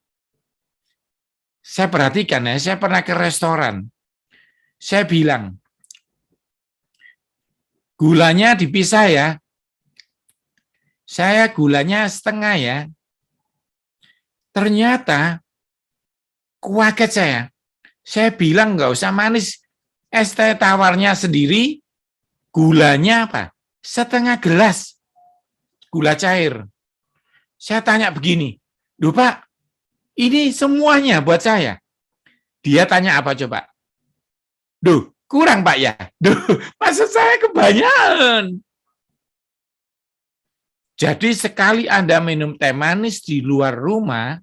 Saya perhatikan ya, saya pernah ke restoran. Saya bilang, gulanya dipisah ya. Saya gulanya setengah ya. Ternyata kaget saya. Saya bilang nggak usah manis. Es teh tawarnya sendiri, gulanya apa? Setengah gelas gula cair. Saya tanya begini, "Duh Pak, ini semuanya buat saya." Dia tanya apa coba? "Duh, kurang Pak ya?" "Duh, maksud saya kebanyakan." Jadi sekali Anda minum teh manis di luar rumah,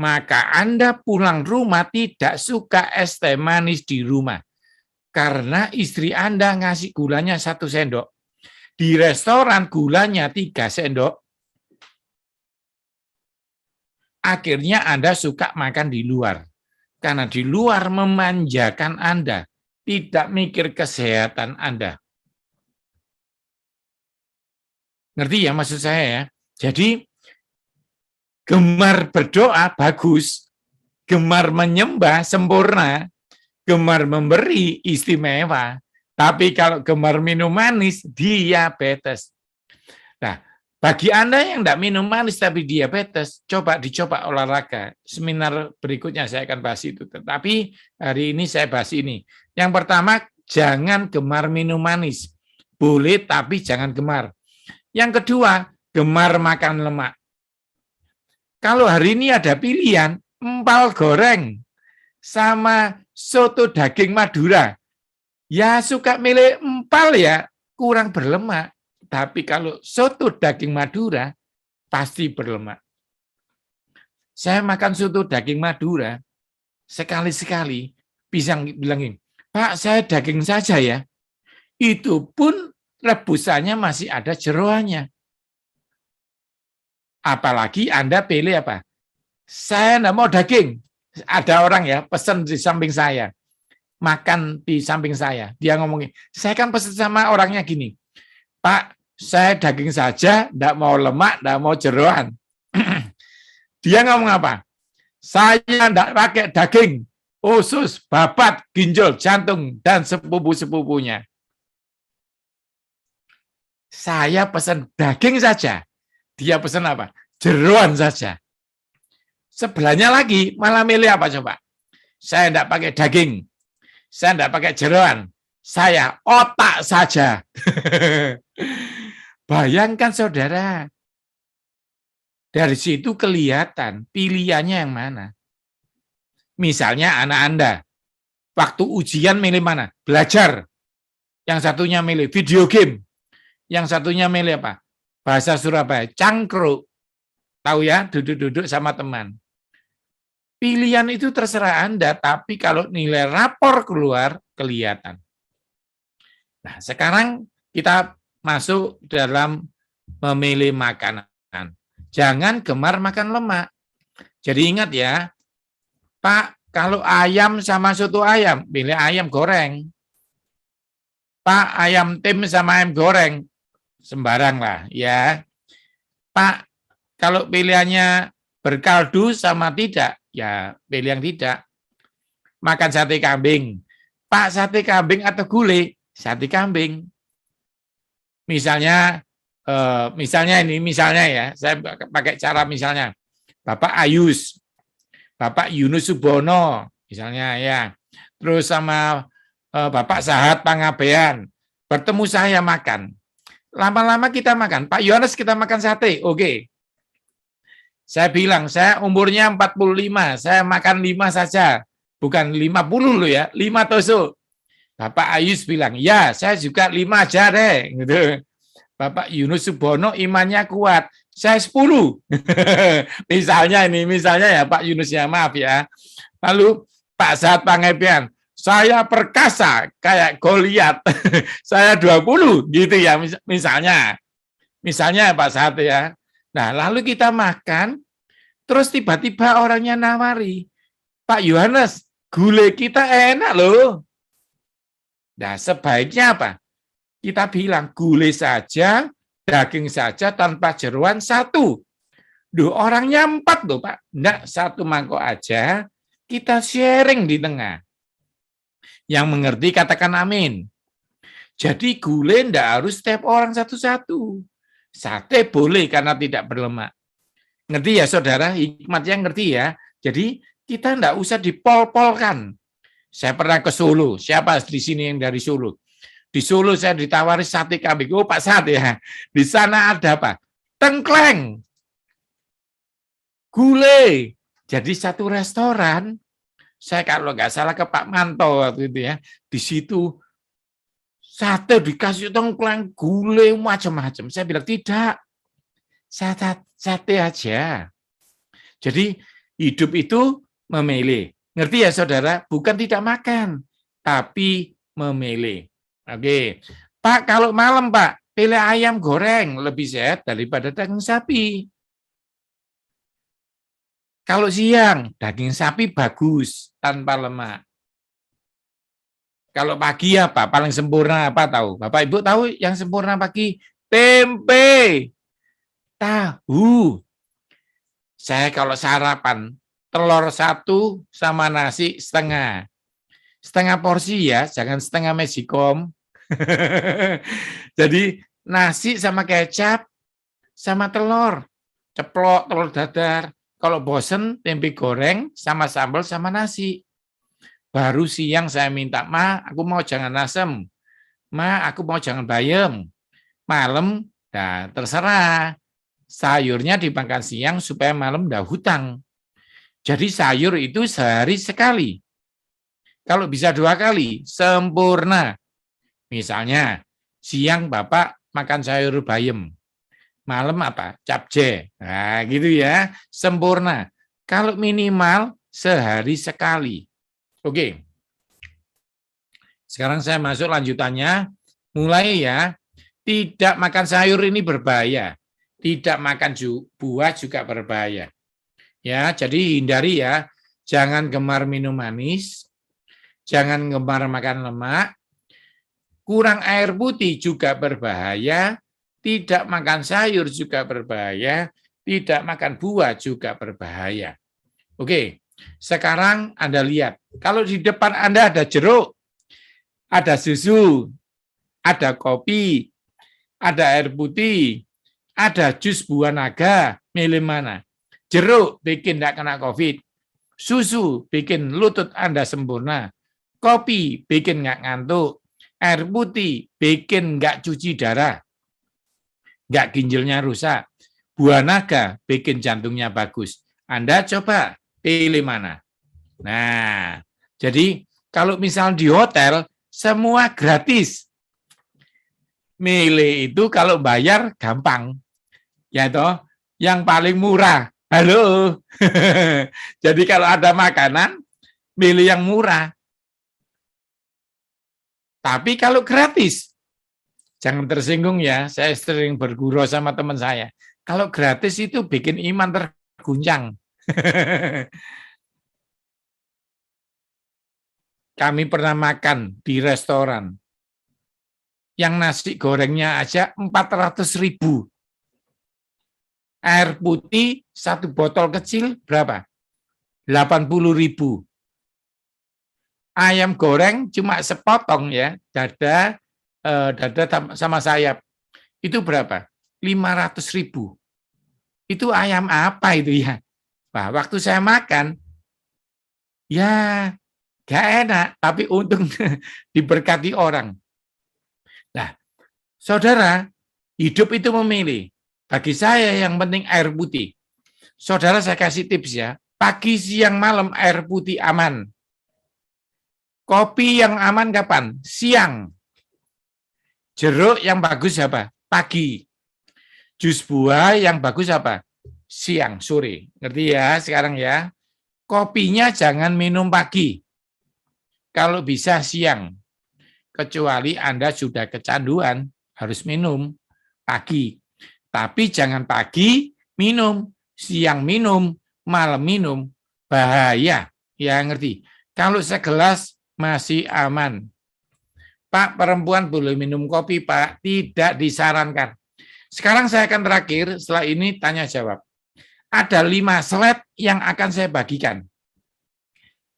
maka Anda pulang rumah tidak suka es teh manis di rumah. Karena istri Anda ngasih gulanya 1 sendok. Di restoran gulanya 3 sendok. Akhirnya Anda suka makan di luar. Karena di luar memanjakan Anda. tidak mikir kesehatan Anda. Ngerti ya maksud saya ya? Jadi gemar berdoa bagus, gemar menyembah sempurna, gemar memberi istimewa, tapi kalau gemar minum manis, diabetes. Nah, bagi Anda yang tidak minum manis tapi diabetes, dicoba olahraga. Seminar berikutnya saya akan bahas itu. Tetapi hari ini saya bahas ini. Yang pertama, jangan gemar minum manis. Boleh tapi jangan gemar. Yang kedua, gemar makan lemak. Kalau hari ini ada pilihan, empal goreng sama soto daging Madura. Ya suka milih empal ya, kurang berlemak. Tapi kalau soto daging Madura, pasti berlemak. Saya makan soto daging Madura, sekali-sekali bisa bilangin, Pak, saya daging saja ya. Itu pun rebusannya masih ada jeroannya. Apalagi Anda pilih apa? Saya enggak mau daging. Ada orang ya, pesan di samping saya. Makan di samping saya. Dia ngomongin, saya kan pesan sama orangnya gini, Pak, saya daging saja, enggak mau lemak, enggak mau jeroan. Dia ngomong apa? Saya enggak pakai daging, usus, babat, ginjal, jantung, dan sepupu-sepupunya. Saya pesan daging saja. Dia pesan apa? Jeroan saja. Sebelahnya lagi malah milih apa coba? Saya enggak pakai daging. Saya enggak pakai jeroan. Saya otak saja. Bayangkan saudara. Dari situ kelihatan pilihannya yang mana. Misalnya anak Anda. Waktu ujian milih mana? Belajar. Yang satunya milih video game. Yang satunya milih apa? Bahasa Surabaya, cangkruk. Tahu ya, duduk-duduk sama teman. Pilihan itu terserah Anda, tapi kalau nilai rapor keluar, kelihatan. Nah, sekarang kita masuk dalam memilih makanan. Jangan gemar makan lemak. Jadi ingat ya, Pak, kalau ayam sama soto ayam, pilih ayam goreng. Pak, ayam tim sama ayam goreng, sembarang lah ya. Pak, kalau pilihannya berkaldu sama tidak, ya pilih yang tidak. Makan sate kambing. Pak, sate kambing atau gulai? Sate kambing. Misalnya ya, saya pakai cara misalnya. Bapak Ayus, Bapak Yunus Subono, misalnya ya. Terus sama Bapak Sahat Pangabean. Bertemu saya makan. Lama-lama kita makan. Pak Yohanes kita makan sate. Oke. Saya bilang, saya umurnya 45. Saya makan 5 saja. Bukan 50 loh ya. 5 tusuk. Bapak Ayus bilang, ya saya juga 5 aja deh. Gitu. Bapak Yunus Subono imannya kuat. Saya 10. Misalnya ya Pak Yunus ya, maaf ya. Lalu Pak Sahat Pangabean, saya perkasa kayak Goliat. Saya 20 gitu ya misalnya. Misalnya Pak Sahat ya. Nah, lalu kita makan terus tiba-tiba orangnya nawari, Pak Yohanes, gulai kita enak loh. Nah, sebaiknya apa? Kita bilang gulai saja, daging saja tanpa jeroan 1. Duh, orangnya 4 loh, Pak. Enggak, 1 mangkok aja. Kita sharing di tengah. Yang mengerti katakan amin. Jadi gulai enggak harus setiap orang satu-satu. Sate boleh karena tidak berlemak. Ngerti ya saudara? Hikmatnya ngerti ya. Jadi kita enggak usah dipol-polkan. Saya pernah ke Solo. Siapa di sini yang dari Solo? Di Solo saya ditawari sate kambing. Oh Pak Sahat ya. Di sana ada apa? Tengkleng. Gulai. Jadi satu restoran, saya kalau nggak salah ke Pak Manto waktu itu ya, di situ sate dikasih tengkleng, gulai macam-macam. Saya bilang tidak, sate aja. Jadi hidup itu memilih. Ngerti ya saudara? Bukan tidak makan, tapi memilih. Oke, Pak kalau malam Pak, pilih ayam goreng lebih sehat daripada daging sapi. Kalau siang, daging sapi bagus, tanpa lemak. Kalau pagi apa? Paling sempurna apa tahu? Bapak Ibu tahu yang sempurna pagi? Tempe, tahu. Saya kalau sarapan, telur 1 sama nasi setengah. Setengah porsi ya, jangan setengah magicom. Jadi nasi sama kecap, sama telur. Ceplok, telur dadar. Kalau bosen, tempe goreng sama sambal sama nasi. Baru siang saya minta, Ma, aku mau jangan asem. Ma, aku mau jangan bayam. Malam, nah terserah. Sayurnya dimakan siang supaya malam nggak hutang. Jadi sayur itu sehari sekali. Kalau bisa 2 kali, sempurna. Misalnya, siang Bapak makan sayur bayam. Malam apa? Capce. Nah, gitu ya. Sempurna. Kalau minimal sehari sekali. Oke. Sekarang saya masuk lanjutannya. Mulai ya. Tidak makan sayur ini berbahaya. Tidak makan buah juga berbahaya. Ya, jadi hindari ya. Jangan gemar minum manis. Jangan gemar makan lemak. Kurang air putih juga berbahaya. Tidak makan sayur juga berbahaya. Tidak makan buah juga berbahaya. Oke, sekarang Anda lihat. Kalau di depan Anda ada jeruk, ada susu, ada kopi, ada air putih, ada jus buah naga, milih mana? Jeruk bikin tidak kena COVID, susu bikin lutut Anda sempurna, kopi bikin nggak ngantuk, air putih bikin nggak cuci darah, nggak ginjalnya rusak, buah naga bikin jantungnya bagus. Anda coba pilih mana? Nah, jadi kalau misal di hotel, semua gratis. Milih itu kalau bayar gampang, ya toh, yang paling murah. Halo, jadi kalau ada makanan, milih yang murah. Tapi kalau gratis, jangan tersinggung ya. Saya sering bergurau sama teman saya. Kalau gratis itu bikin iman terguncang. Kami pernah makan di restoran. Yang nasi gorengnya aja 400.000. Air putih 1 botol kecil berapa? 80.000. Ayam goreng cuma sepotong ya, dada sama sayap. Itu berapa? 500.000. Itu ayam apa itu ya? Nah, waktu saya makan, ya gak enak, tapi untung diberkati orang. Nah, saudara, hidup itu memilih. Bagi saya yang penting air putih. Saudara saya kasih tips ya, pagi, siang, malam air putih aman. Kopi yang aman kapan? Siang. Jeruk yang bagus apa? Pagi. Jus buah yang bagus apa? Siang, sore. Ngerti ya sekarang ya? Kopinya jangan minum pagi. Kalau bisa siang. Kecuali Anda sudah kecanduan, harus minum pagi. Tapi jangan pagi minum, siang minum, malam minum, bahaya. Ya ngerti. Kalau segelas masih aman. Pak, perempuan boleh minum kopi, Pak? Tidak disarankan. Sekarang saya akan terakhir, setelah ini tanya jawab. Ada 5 slide yang akan saya bagikan.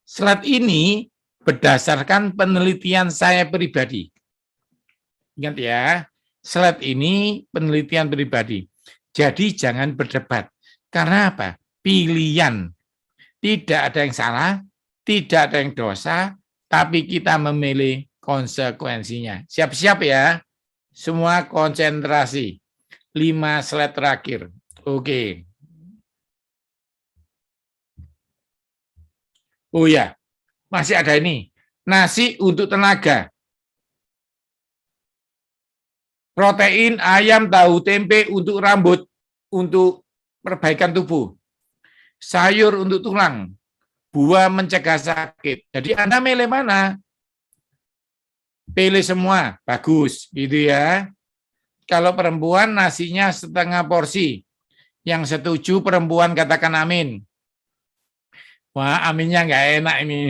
Slide ini berdasarkan penelitian saya pribadi. Ingat ya, slide ini penelitian pribadi. Jadi jangan berdebat. Karena apa? Pilihan. Tidak ada yang salah, tidak ada yang dosa, tapi kita memilih konsekuensinya. Siap-siap ya. Semua konsentrasi. 5 slide terakhir. Oke. Oh ya, masih ada ini. Nasi untuk tenaga. Protein, ayam, tahu, tempe untuk rambut, untuk perbaikan tubuh. Sayur untuk tulang. Buah mencegah sakit. Jadi Anda milih mana? Pilih semua, bagus, gitu ya. Kalau perempuan nasinya setengah porsi. Yang setuju perempuan katakan amin. Wah, aminnya nggak enak ini.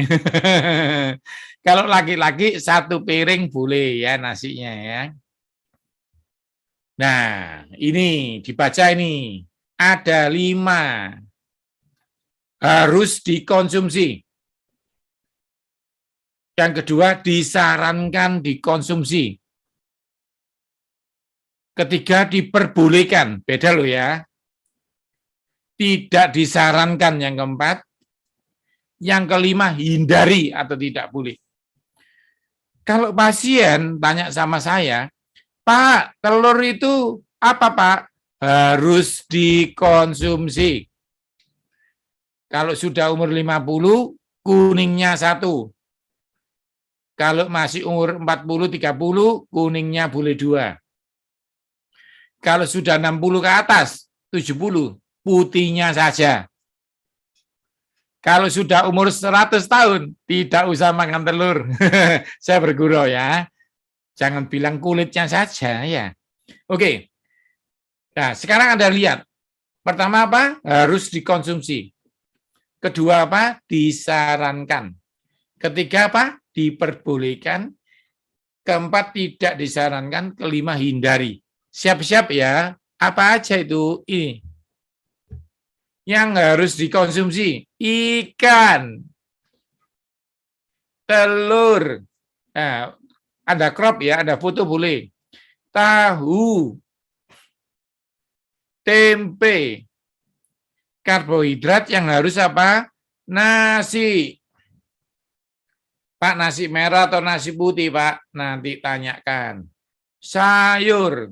Kalau laki-laki 1 piring boleh ya nasinya ya. Nah, ini dibaca ini. Ada 5 harus dikonsumsi. Yang kedua, disarankan dikonsumsi. Ketiga, diperbolehkan. Beda loh ya. Tidak disarankan yang keempat. Yang kelima, hindari atau tidak boleh. Kalau pasien tanya sama saya, Pak, telur itu apa Pak? Harus dikonsumsi. Kalau sudah umur 50, kuningnya 1. Kalau masih umur 40-30, kuningnya boleh 2. Kalau sudah 60 ke atas, 70, putihnya saja. Kalau sudah umur 100 tahun, tidak usah makan telur. Saya bergurau ya. Jangan bilang kulitnya saja ya. Oke. Nah, sekarang Anda lihat. Pertama apa? Harus dikonsumsi. Kedua apa? Disarankan. Ketiga apa? Diperbolehkan. Keempat tidak disarankan. Kelima hindari. Siap-siap ya. Apa aja itu? Ini. Yang harus dikonsumsi. Ikan. Telur. Nah, ada crop ya, ada foto boleh. Tahu. Tempe. Karbohidrat yang harus apa? Nasi. Pak, nasi merah atau nasi putih, Pak? Nanti tanyakan. Sayur.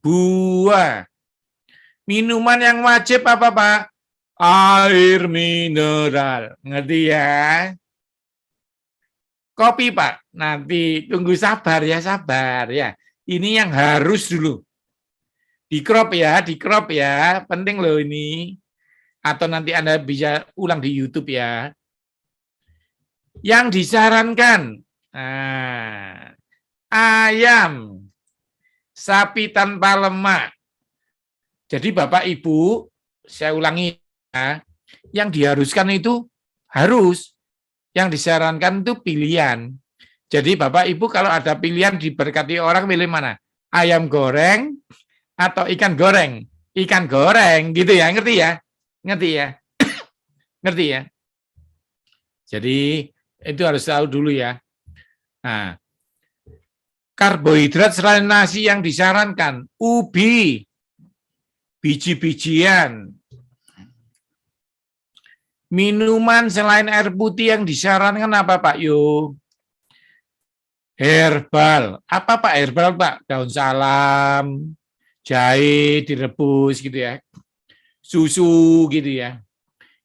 Buah. Minuman yang wajib apa, Pak? Air mineral. Ngerti ya? Kopi, Pak. Nanti tunggu sabar ya, sabar ya. Ini yang harus dulu. Di crop ya. Penting loh ini. Atau nanti Anda bisa ulang di YouTube ya. Yang disarankan. Nah, ayam. Sapi tanpa lemak. Jadi Bapak Ibu, saya ulangi ya. Yang diharuskan itu harus. Yang disarankan itu pilihan. Jadi Bapak Ibu kalau ada pilihan diberkati orang pilih mana? Ayam goreng atau ikan goreng? Ikan goreng gitu ya, ngerti ya? Ngerti ya? Ngerti ya? Jadi itu harus tahu dulu ya. Nah, karbohidrat selain nasi yang disarankan, ubi, biji-bijian, minuman selain air putih yang disarankan apa Pak Yo? Herbal. Apa Pak herbal Pak? Daun salam, jahe direbus gitu ya. Susu gitu ya.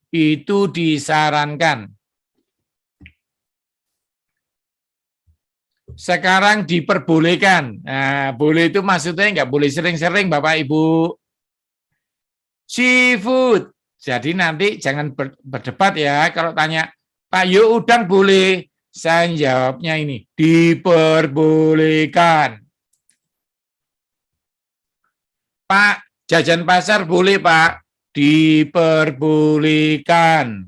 Itu disarankan. Sekarang diperbolehkan. Nah, boleh itu maksudnya nggak boleh sering-sering Bapak Ibu. Seafood. Jadi nanti jangan berdebat ya. Kalau tanya, Pak Yo udang boleh. Saya jawabnya ini, diperbolehkan. Pak, jajan pasar boleh Pak. Diperbolehkan.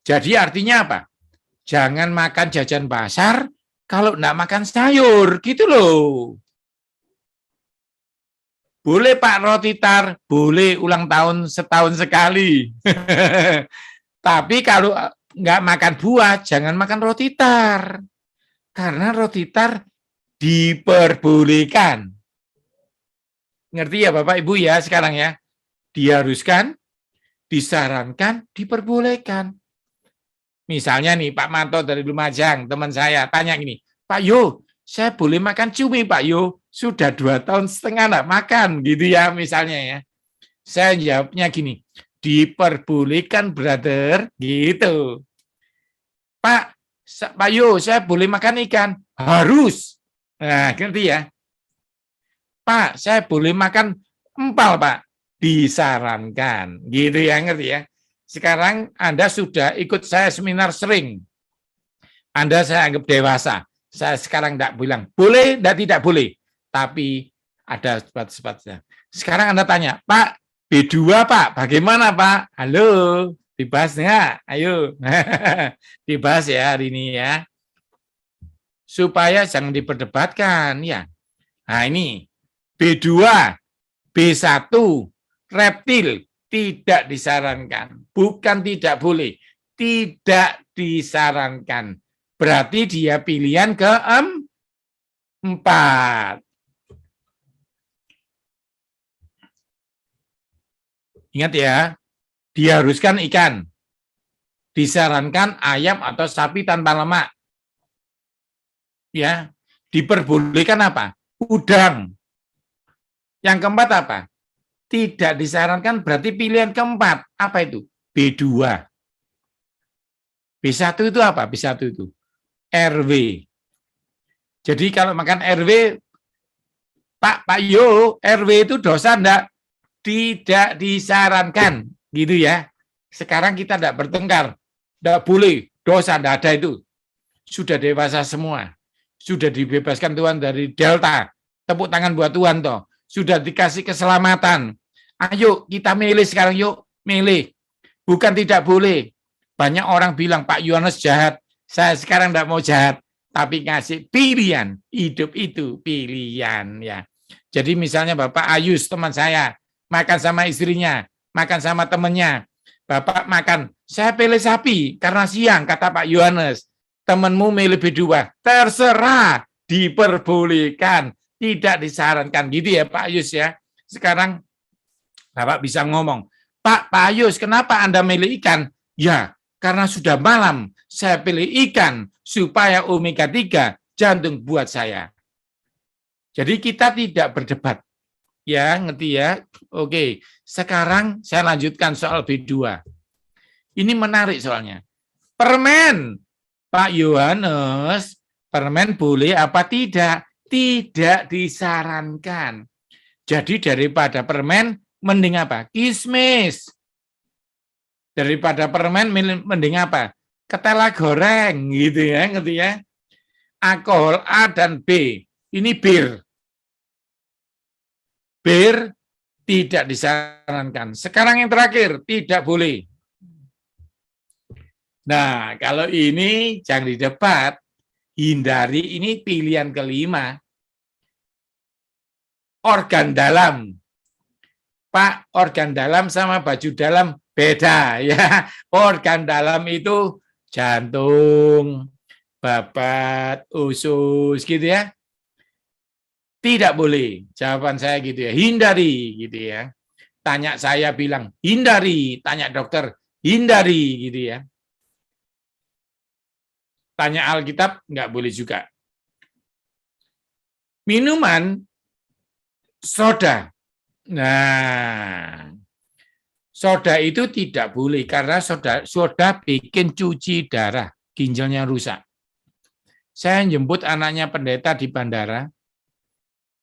Jadi artinya apa? Jangan makan jajan pasar kalau enggak makan sayur, gitu loh. Boleh Pak roti tar, boleh ulang tahun setahun sekali. Tapi kalau enggak makan buah, jangan makan roti tar. Karena roti tar diperbolehkan. Ngerti ya Bapak Ibu ya sekarang ya? Diharuskan, disarankan, diperbolehkan. Misalnya nih Pak Manto dari Lumajang, teman saya, tanya gini, Pak Yo, saya boleh makan cumi Pak Yo? Sudah 2,5 tahun enggak makan, gitu ya misalnya ya. Saya jawabnya gini, diperbolehkan brother, gitu. Pak Yo, saya boleh makan ikan? Harus. Nah, ngerti ya? Pak, saya boleh makan empal Pak? Disarankan, gitu ya, ngerti ya? Sekarang Anda sudah ikut saya seminar sering. Anda saya anggap dewasa. Saya sekarang tidak bilang, boleh, tidak boleh. Tapi ada batas-batasnya. Sekarang Anda tanya, Pak, B2 Pak, bagaimana Pak? Halo, Dibahas nggak? Ayo. Dibahas ya hari ini ya. Supaya jangan diperdebatkan ya. Nah ini B2, B1, reptil tidak disarankan. Bukan tidak boleh, tidak disarankan. Berarti dia pilihan keempat. Ingat ya, diharuskan ikan. Disarankan ayam atau sapi tanpa lemak. Ya, diperbolehkan apa? Udang. Yang keempat apa? Tidak disarankan berarti pilihan keempat. Apa itu? B2. B1 itu apa? B1 itu RW. Jadi kalau makan RW, Pak Yo, RW itu dosa enggak? Tidak disarankan. Gitu ya. Sekarang kita enggak bertengkar. Enggak boleh. Dosa enggak ada itu. Sudah dewasa semua. Sudah dibebaskan Tuhan dari Delta. Tepuk tangan buat Tuhan toh. Sudah dikasih keselamatan. Ayo kita milih sekarang yuk. Milih. Bukan tidak boleh. Banyak orang bilang Pak Yohanes jahat. Saya sekarang tidak mau jahat. Tapi ngasih pilihan. Hidup itu pilihan ya. Jadi misalnya Bapak Ayus teman saya. Makan sama istrinya. Makan sama temannya. Bapak makan. Saya pilih sapi. Karena siang kata Pak Yohanes. Temanmu milih B2, terserah, diperbolehkan, tidak disarankan. Gitu ya Pak Ayus ya. Sekarang Bapak bisa ngomong, Pak Ayus, kenapa Anda milih ikan? Ya, karena sudah malam, saya pilih ikan supaya omega 3 jantung buat saya. Jadi kita tidak berdebat. Ya, ngerti ya? Oke, sekarang saya lanjutkan soal B2. Ini menarik soalnya. Permen. Pak Yohanes, permen boleh apa tidak? Tidak disarankan. Jadi daripada permen, mending apa? Kismis. Daripada permen, mending apa? Ketela goreng, gitu ya, ngerti ya? Alkohol A dan B, ini bir. Bir tidak disarankan. Sekarang yang terakhir, tidak boleh. Nah, kalau ini jangan didebat, hindari, ini pilihan kelima. Organ dalam. Pak, organ dalam sama baju dalam beda ya. Organ dalam itu jantung, babat, usus gitu ya. Tidak boleh. Jawaban saya gitu ya, hindari gitu ya. Tanya saya bilang hindari, tanya dokter hindari gitu ya. Tanya Alkitab, nggak boleh juga. Minuman, soda. Nah, soda itu tidak boleh, karena soda bikin cuci darah, ginjalnya rusak. Saya jemput anaknya pendeta di bandara,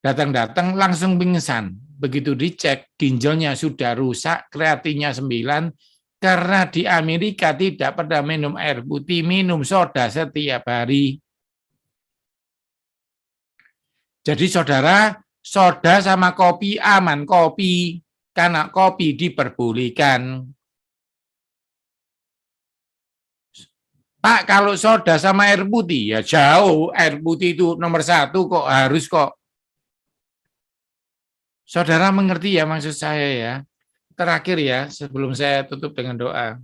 datang-datang langsung pingsan. Begitu dicek, ginjalnya sudah rusak, kreatinnya 9, karena di Amerika tidak pernah minum air putih, minum soda setiap hari. Jadi saudara, soda sama kopi aman, kopi. Karena kopi diperbolehkan. Pak, kalau soda sama air putih, ya jauh. Air putih itu nomor 1 kok, harus kok. Saudara mengerti ya maksud saya ya. Terakhir ya, sebelum saya tutup dengan doa.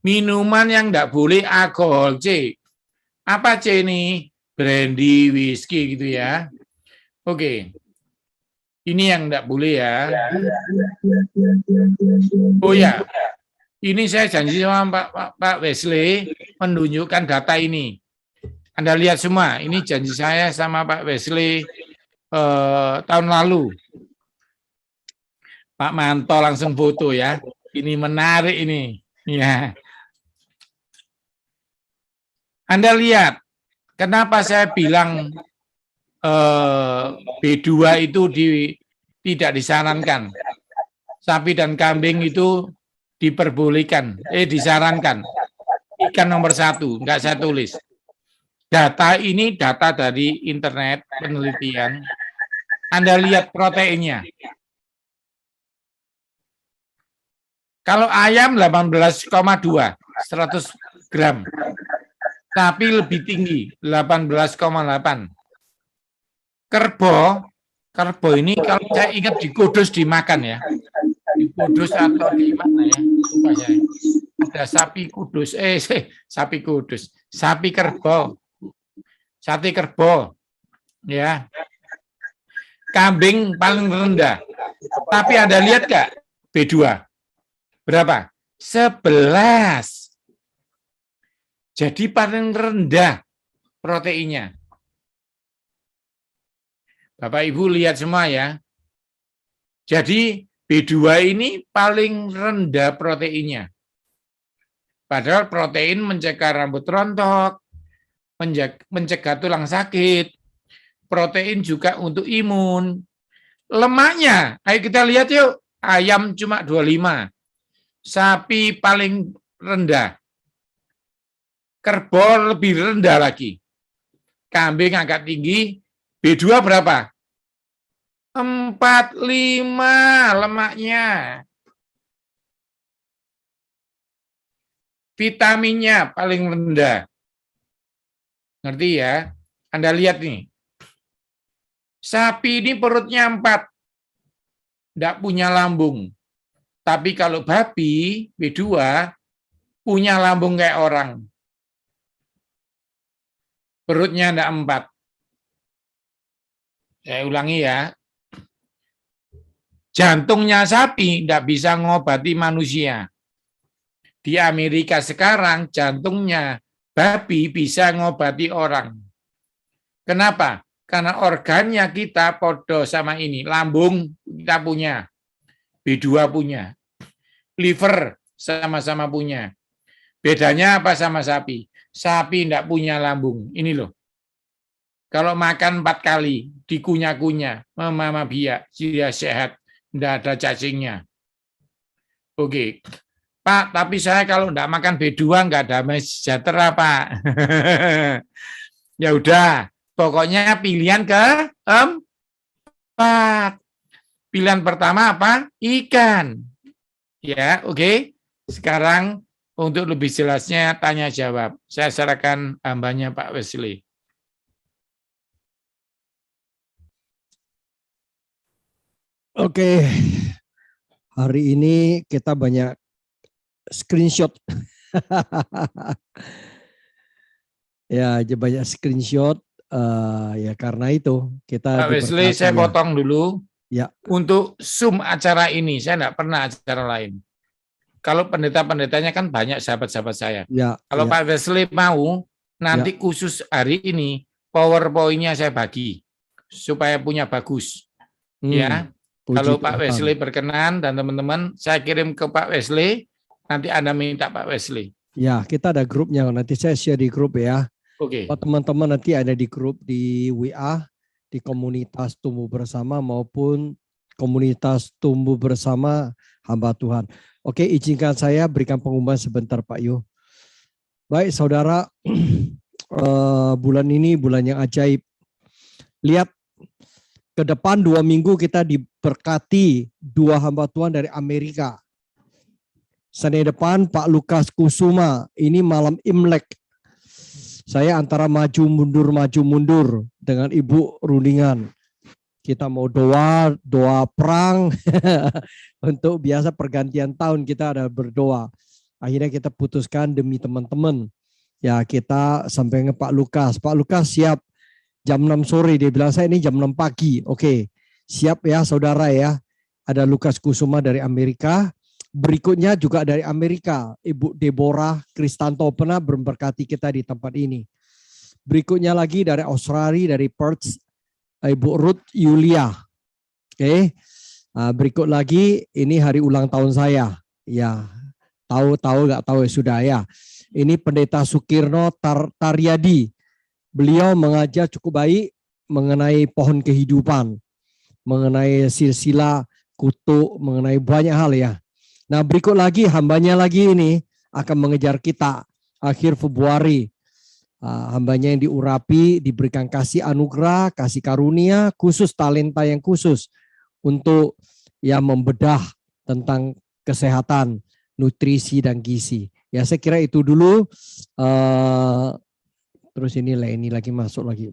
Minuman yang enggak boleh alkohol, C. Apa C ini? Brandy, whisky gitu ya. Oke. Ini yang enggak boleh ya. Oh ya, ini saya janji sama Pak Wesley menunjukkan data ini. Anda lihat semua, ini janji saya sama Pak Wesley tahun lalu. Pak Manto langsung foto ya. Ini menarik ini. Ya. Anda lihat, kenapa saya bilang B2 itu tidak disarankan. Sapi dan kambing itu diperbolehkan, disarankan. Ikan nomor 1, enggak saya tulis. Data ini data dari internet penelitian. Anda lihat proteinnya. Kalau ayam 18,2, 100 gram. Sapi lebih tinggi, 18,8. Kerbau ini kalau saya ingat di Kudus dimakan ya. Di Kudus atau di mana ya? Lupa saya. Ada sapi Kudus, sapi Kudus, sapi kerbau, sate kerbau, ya. Kambing paling rendah. Tapi Anda lihat nggak? B2. Berapa? 11. Jadi paling rendah proteinnya. Bapak Ibu lihat semua ya. Jadi B2 ini paling rendah proteinnya. Padahal protein mencegah rambut rontok, mencegah tulang sakit, protein juga untuk imun. Lemaknya, ayo kita lihat yuk, ayam cuma 25, sapi paling rendah, kerbau lebih rendah lagi, kambing agak tinggi, B2 berapa? 45 lemaknya. Vitaminnya paling rendah. Ngerti ya? Anda lihat nih. Sapi ini perutnya 4. Tidak punya lambung. Tapi kalau babi, B2, punya lambung kayak orang. Perutnya tidak 4. Saya ulangi ya. Jantungnya sapi tidak bisa ngobati manusia. Di Amerika sekarang jantungnya babi bisa ngobati orang. Kenapa? Karena organnya kita podo sama ini. Lambung kita punya. B2 punya. Liver sama-sama punya. Bedanya apa sama sapi? Sapi tidak punya lambung. Ini loh. Kalau makan 4 kali, dikunyah-kunyah, mama biak, dia sehat, tidak ada cacingnya. Oke. Pak, tapi saya kalau tidak makan B2 nggak damai sejahtera, Pak. Ya udah, pokoknya pilihan keempat. Pilihan pertama apa? Ikan. Ya, oke. Sekarang untuk lebih jelasnya tanya jawab. Saya serahkan hambanya Pak Wesley. Oke. Hari ini kita banyak screenshot. Ya, banyak screenshot. Ya karena itu kita. Pak Wesley, saya potong dulu. Ya. Untuk Zoom acara ini, saya tidak pernah acara lain. Kalau pendeta-pendetanya kan banyak sahabat-sahabat saya. Ya. Kalau ya. Pak Wesley mau, nanti khusus hari ini PowerPoint-nya saya bagi supaya punya bagus. Ya. Kalau Pak Wesley berkenan dan teman-teman, saya kirim ke Pak Wesley. Nanti Anda minta Pak Wesley. Ya, kita ada grupnya. Nanti saya share di grup ya. Oke. Teman-teman nanti ada di grup di WA, di komunitas tumbuh bersama maupun komunitas tumbuh bersama hamba Tuhan. Oke, izinkan saya berikan pengumuman sebentar Pak Yu. Baik saudara, bulan ini bulan yang ajaib. Lihat, ke depan 2 minggu kita diberkati 2 hamba Tuhan dari Amerika. Senin depan Pak Lukas Kusuma, ini malam Imlek. Saya antara maju mundur dengan Ibu Rundingan. Kita mau doa perang untuk biasa pergantian tahun kita ada berdoa. Akhirnya kita putuskan demi teman-teman. Ya kita sampai ke Pak Lukas. Pak Lukas siap jam 6 sore. Dia bilang saya ini jam 6 pagi. Oke, siap ya saudara ya. Ada Lukas Kusuma dari Amerika. Berikutnya juga dari Amerika, Ibu Deborah Kristanto pernah memberkati kita di tempat ini. Berikutnya lagi dari Australia, dari Perth, Ibu Ruth Yulia. Oke. Berikut lagi ini hari ulang tahun saya. Ya, tahu nggak tahu ya sudah ya. Ini Pendeta Sukirno Taryadi. Beliau mengajar cukup baik mengenai pohon kehidupan, mengenai silsilah kutuk, mengenai banyak hal ya. Nah berikut lagi hambanya lagi ini akan mengejar kita akhir Februari. Hambanya yang diurapi, diberikan kasih anugerah, kasih karunia, khusus talenta yang khusus untuk ya membedah tentang kesehatan nutrisi dan gizi. Ya saya kira itu dulu. Terus ini lagi masuk lagi.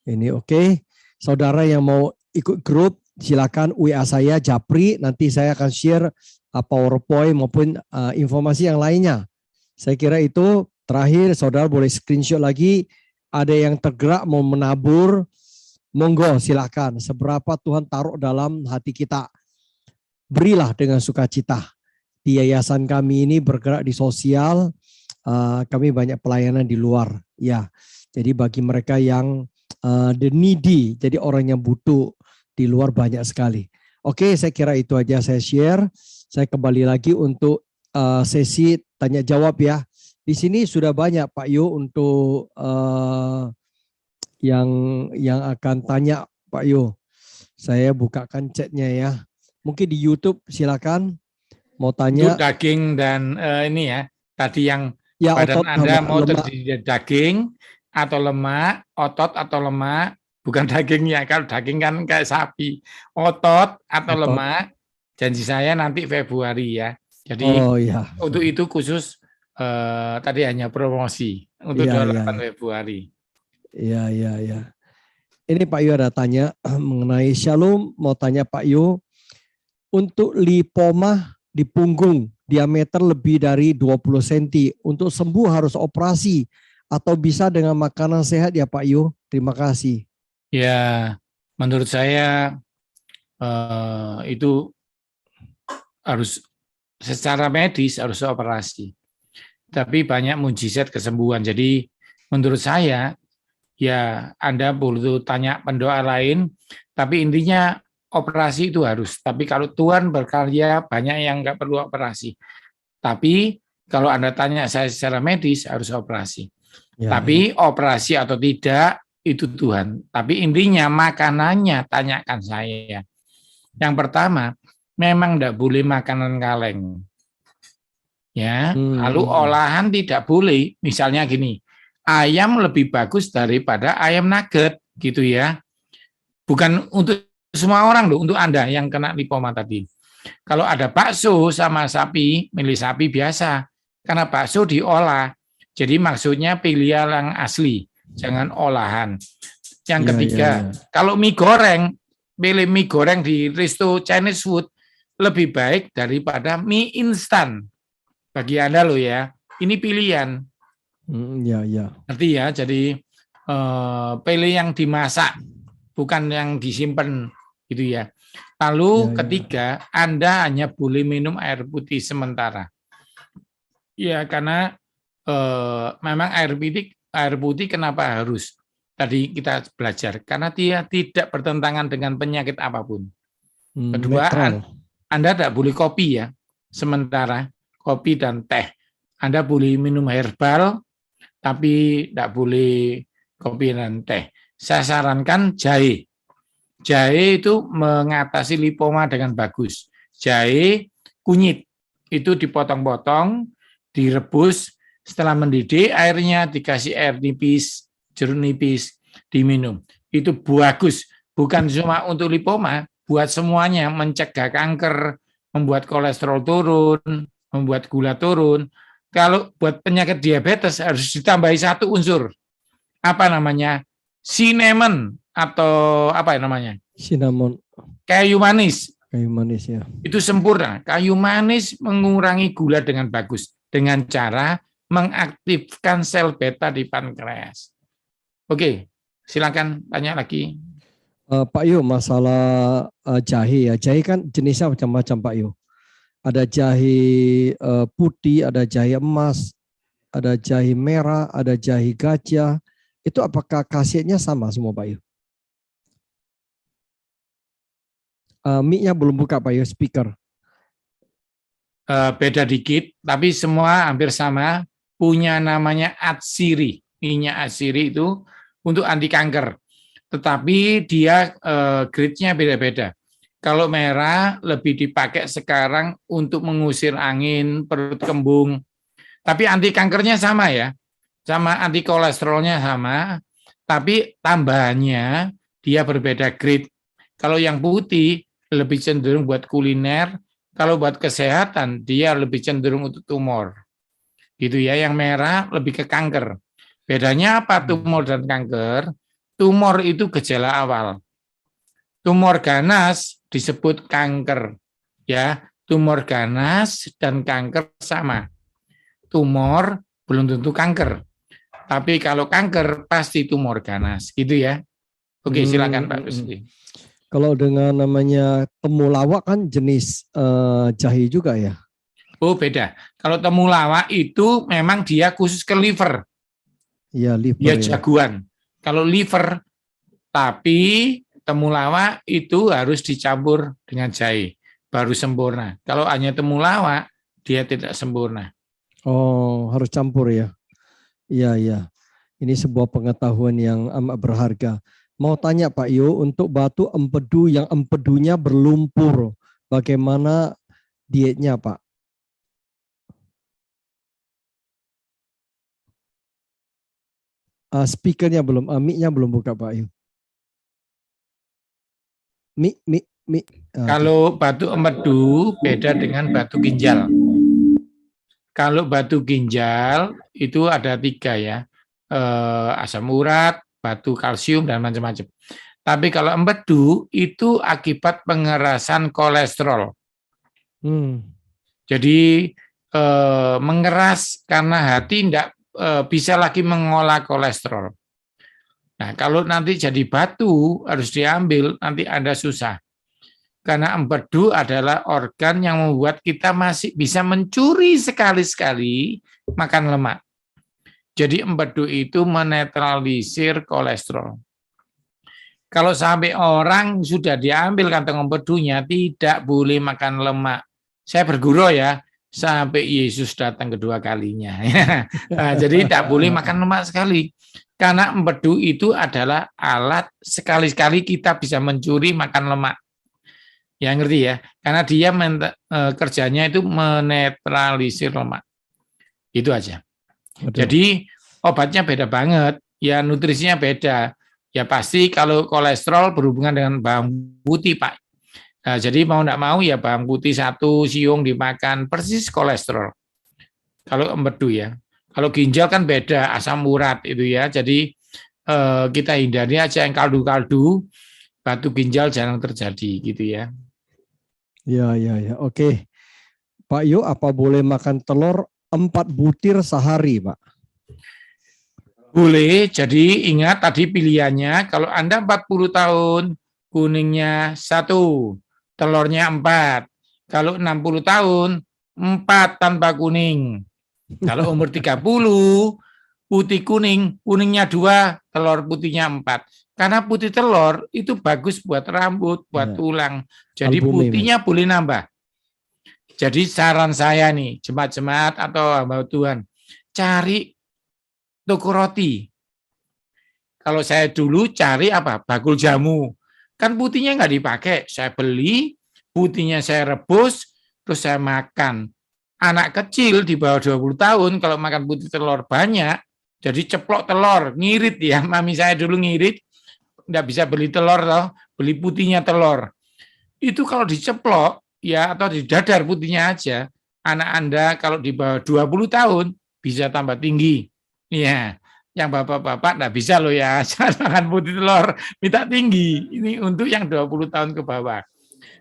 Ini oke. Saudara yang mau ikut grup silakan WA saya Japri, nanti saya akan share PowerPoint maupun informasi yang lainnya. Saya kira itu terakhir, saudara boleh screenshot lagi. Ada yang tergerak mau menabur, monggo silakan. Seberapa Tuhan taruh dalam hati kita, berilah dengan sukacita. Di yayasan kami ini bergerak di sosial, kami banyak pelayanan di luar. Ya, jadi bagi mereka yang the needy, jadi orang yang butuh di luar banyak sekali. Oke, saya kira itu aja saya share. Saya kembali lagi untuk sesi tanya jawab ya. Di sini sudah banyak Pak Yu untuk yang akan tanya Pak Yu. Saya bukakan chatnya ya. Mungkin di YouTube silakan mau tanya. Untuk daging dan ini ya, tadi yang Ya, badan otot Anda mau lemak. terdiri dari daging atau lemak, otot atau lemak, bukan dagingnya. Kalau daging kan kayak sapi, otot atau Otot. lemak. Janji saya nanti Februari ya. Jadi Oh ya. untuk itu khusus tadi hanya promosi untuk Iya, 28 iya. Februari. Iya, iya, iya. Ini Pak Yu ada tanya mengenai Shalom, mau tanya Pak Yu, untuk lipoma di punggung diameter lebih dari 20 cm, untuk sembuh harus operasi atau bisa dengan makanan sehat ya Pak Yu? Terima kasih. Ya, menurut saya itu harus secara medis harus operasi. Tapi banyak mujizat kesembuhan. Jadi menurut saya ya Anda perlu tanya pendoa lain, tapi intinya operasi itu harus. Tapi kalau Tuhan berkarya banyak yang nggak perlu operasi. Tapi kalau Anda tanya saya secara medis harus operasi. Ya, Tapi operasi atau tidak itu Tuhan. Tapi intinya makanannya tanyakan saya. Yang pertama, memang tidak boleh makanan kaleng. Ya, lalu olahan tidak boleh. Misalnya gini, ayam lebih bagus daripada ayam nugget, gitu ya. Bukan untuk semua orang loh, untuk Anda yang kena lipoma tadi. Kalau ada bakso sama sapi, milih sapi biasa. Karena bakso diolah. Jadi maksudnya pilih yang asli, jangan olahan. Yang ketiga, kalau mie goreng, pilih mie goreng di resto Chinese food lebih baik daripada mie instan. Bagi Anda loh ya, ini pilihan. Ngerti ya, jadi pilih yang dimasak, bukan yang disimpan gitu ya. Lalu ketiga, Anda hanya boleh minum air putih sementara. Ya, karena memang air putih kenapa harus? Tadi kita belajar, karena dia tidak bertentangan dengan penyakit apapun. Kedua, Anda tidak boleh kopi ya, sementara kopi dan teh. Anda boleh minum herbal, tapi tidak boleh kopi dan teh. Saya sarankan jahe. Jahe itu mengatasi lipoma dengan bagus. Jahe kunyit itu dipotong-potong, direbus, setelah mendidih airnya dikasih air nipis, jeruk nipis, diminum. Itu bagus, bukan cuma untuk lipoma, buat semuanya, mencegah kanker, membuat kolesterol turun, membuat gula turun. Kalau buat penyakit diabetes harus ditambahi satu unsur. Apa namanya? Cinnamon atau apa namanya? Cinnamon. Kayu manis. Kayu manis ya. Itu sempurna. Kayu manis mengurangi gula dengan bagus dengan cara mengaktifkan sel beta di pankreas. Oke, silakan tanya lagi. Pak Yu, masalah jahe ya. Jahe kan jenisnya macam-macam Pak Yu. Ada jahe putih, ada jahe emas, ada jahe merah, ada jahe gajah. Itu apakah khasiatnya sama semua Pak Yu? Mic-nya belum buka Pak Yu, speaker. Beda dikit, tapi semua hampir sama. Punya namanya atsiri. Minyak atsiri itu untuk anti kanker. Tetapi dia grade-nya beda-beda. Kalau merah lebih dipakai sekarang untuk mengusir angin, perut kembung. Tapi anti kankernya sama ya. Sama anti kolesterolnya sama. Tapi tambahannya dia berbeda grade. Kalau yang putih lebih cenderung buat kuliner, Kalau buat kesehatan, dia lebih cenderung untuk tumor. Gitu ya, yang merah lebih ke kanker. Bedanya apa tumor dan kanker? Tumor itu gejala awal. Tumor ganas disebut kanker. Ya, tumor ganas dan kanker sama. Tumor belum tentu kanker. Tapi kalau kanker pasti tumor ganas, gitu ya. Oke, silakan Pak Rusli. Kalau dengan namanya temulawak kan jenis jahe juga ya? Oh, beda. Kalau temulawak itu memang dia khusus ke liver. Iya, liver Dia ya. jagoan. Kalau liver, tapi temulawak itu harus dicampur dengan jahe, baru sempurna. Kalau hanya temulawak, dia tidak sempurna. Oh, harus campur ya? Iya, iya. Ini sebuah pengetahuan yang amat berharga. Mau tanya Pak Yo, untuk batu empedu yang empedunya berlumpur, bagaimana dietnya Pak? Speakernya belum, mic-nya belum buka Pak Yo. Mic. Kalau batu empedu beda dengan batu ginjal. Kalau batu ginjal itu ada 3 ya, asam urat, batu kalsium, dan macam-macam. Tapi kalau empedu itu akibat pengerasan kolesterol. Jadi mengeras karena hati tidak bisa lagi mengolah kolesterol. Nah, kalau nanti jadi batu harus diambil, nanti Anda susah. Karena empedu adalah organ yang membuat kita masih bisa mencuri sekali-sekali makan lemak. Jadi empedu itu menetralisir kolesterol. Kalau sampai orang sudah diambil kantong empedunya, tidak boleh makan lemak. Saya berguru ya, sampai Yesus datang kedua kalinya. Nah, jadi tidak boleh makan lemak sekali. Karena empedu itu adalah alat sekali-sekali kita bisa mencuri makan lemak. Ya ngerti ya, karena dia kerjanya itu menetralisir lemak. Itu aja. Betul. Jadi obatnya beda banget, ya nutrisinya beda. Ya pasti kalau kolesterol berhubungan dengan bawang putih Pak. Nah, jadi mau tidak mau ya bawang putih 1 siung dimakan, persis kolesterol. Kalau empedu ya. Kalau ginjal kan beda, asam urat itu ya. Jadi kita hindari aja yang kaldu-kaldu, batu ginjal jarang terjadi gitu ya. Ya. Oke. Pak Yo, apa boleh makan telur 4 butir sehari, Pak? Boleh, jadi ingat tadi pilihannya, kalau Anda 40 tahun, kuningnya 1, telurnya 4. Kalau 60 tahun, 4 tanpa kuning. Kalau umur 30, putih kuning, kuningnya 2, telur putihnya 4. Karena putih telur itu bagus buat rambut, buat tulang. Jadi Albumin. putihnya boleh nambah. Jadi saran saya nih, jemaat-jemaat atau hamba Tuhan, cari toko roti. Kalau saya dulu cari apa? Bakul jamu. Kan putihnya nggak dipakai. Saya beli, putihnya saya rebus, terus saya makan. Anak kecil di bawah 20 tahun kalau makan putih telur banyak, jadi ceplok telur, ngirit ya. Mami saya dulu ngirit, nggak bisa beli telur loh, beli putihnya telur. Itu kalau diceplok ya atau didadar putihnya aja, anak Anda kalau di bawah 20 tahun bisa tambah tinggi. Iya, yang bapak-bapak nggak bisa loh ya, jangan makan putih telur, minta tinggi. Ini untuk yang 20 tahun ke bawah.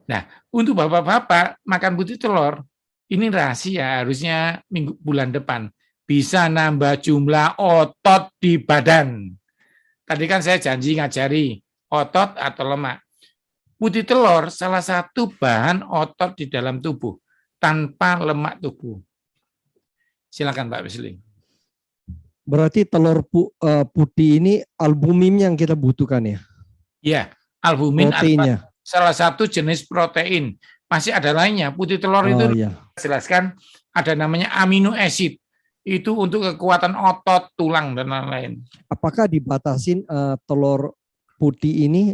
Nah, untuk bapak-bapak makan putih telur, ini rahasia, harusnya bulan depan bisa nambah jumlah otot di badan. Tadi kan saya janji ngajari otot atau lemak. Putih telur salah satu bahan otot di dalam tubuh tanpa lemak tubuh. Silakan Pak Wisling. Berarti telur putih ini albumin yang kita butuhkan ya? Ya, albumin proteinnya. Salah satu jenis protein. Masih ada lainnya. Putih telur itu jelaskan ada namanya amino acid. Itu untuk kekuatan otot, tulang dan lain-lain. Apakah dibatasin telur putih ini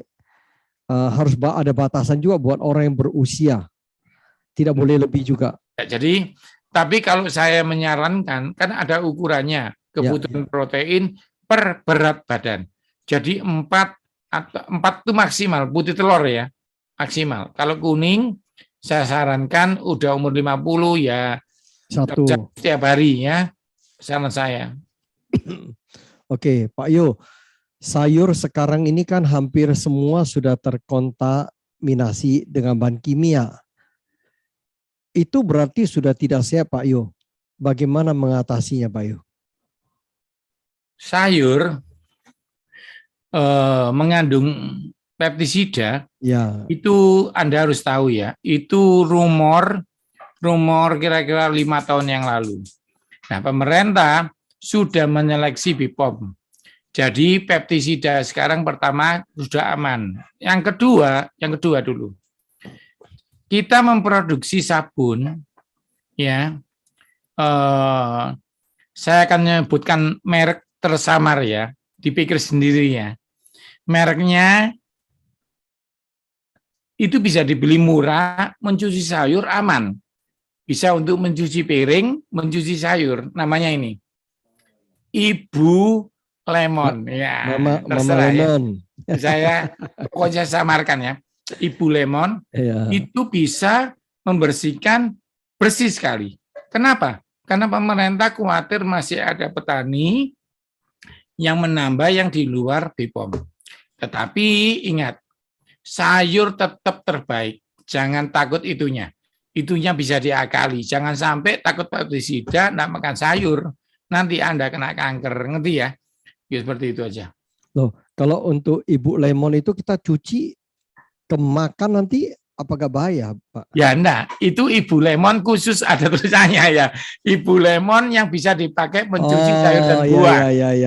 harus ada batasan juga buat orang yang berusia? Tidak boleh lebih juga. Ya, jadi, tapi kalau saya menyarankan kan ada ukurannya kebutuhan protein per berat badan. Jadi 4 itu maksimal putih telur ya. Maksimal. Kalau kuning saya sarankan udah umur 50 ya Satu. setiap hari ya, saran saya. Oke, Pak Yo. Sayur sekarang ini kan hampir semua sudah terkontaminasi dengan bahan kimia. Itu berarti sudah tidak sehat, Pak Yo. Bagaimana mengatasinya, Pak Yo? Sayur mengandung pestisida, Ya, itu Anda harus tahu ya, itu rumor kira-kira 5 tahun yang lalu. Nah, pemerintah sudah menyeleksi BPOM. Jadi pestisida sekarang pertama sudah aman. Yang kedua dulu. Kita memproduksi sabun, ya. Saya akan menyebutkan merek tersamar ya, dipikir sendiri ya. Mereknya itu bisa dibeli murah, mencuci sayur aman. Bisa untuk mencuci piring, mencuci sayur. Namanya ini Ibu Lemon. Ya, Mama terserah ya. Lemon. Saya pokoknya samarkan ya. Ibu Lemon Ya. itu bisa membersihkan bersih sekali. Kenapa? Karena pemerintah khawatir masih ada petani yang menambah yang di luar BPOM. Tetapi ingat, sayur tetap terbaik. Jangan takut itunya. Itunya bisa diakali. Jangan sampai takut pestisida, tidak makan sayur. Nanti Anda kena kanker. Ngerti ya? Ya seperti itu aja. Loh, kalau untuk Ibu Lemon itu kita cuci kemakan nanti apakah bahaya, Pak? Ya enggak, itu Ibu Lemon khusus ada tulisannya ya. Ibu Lemon yang bisa dipakai mencuci sayur dan buah.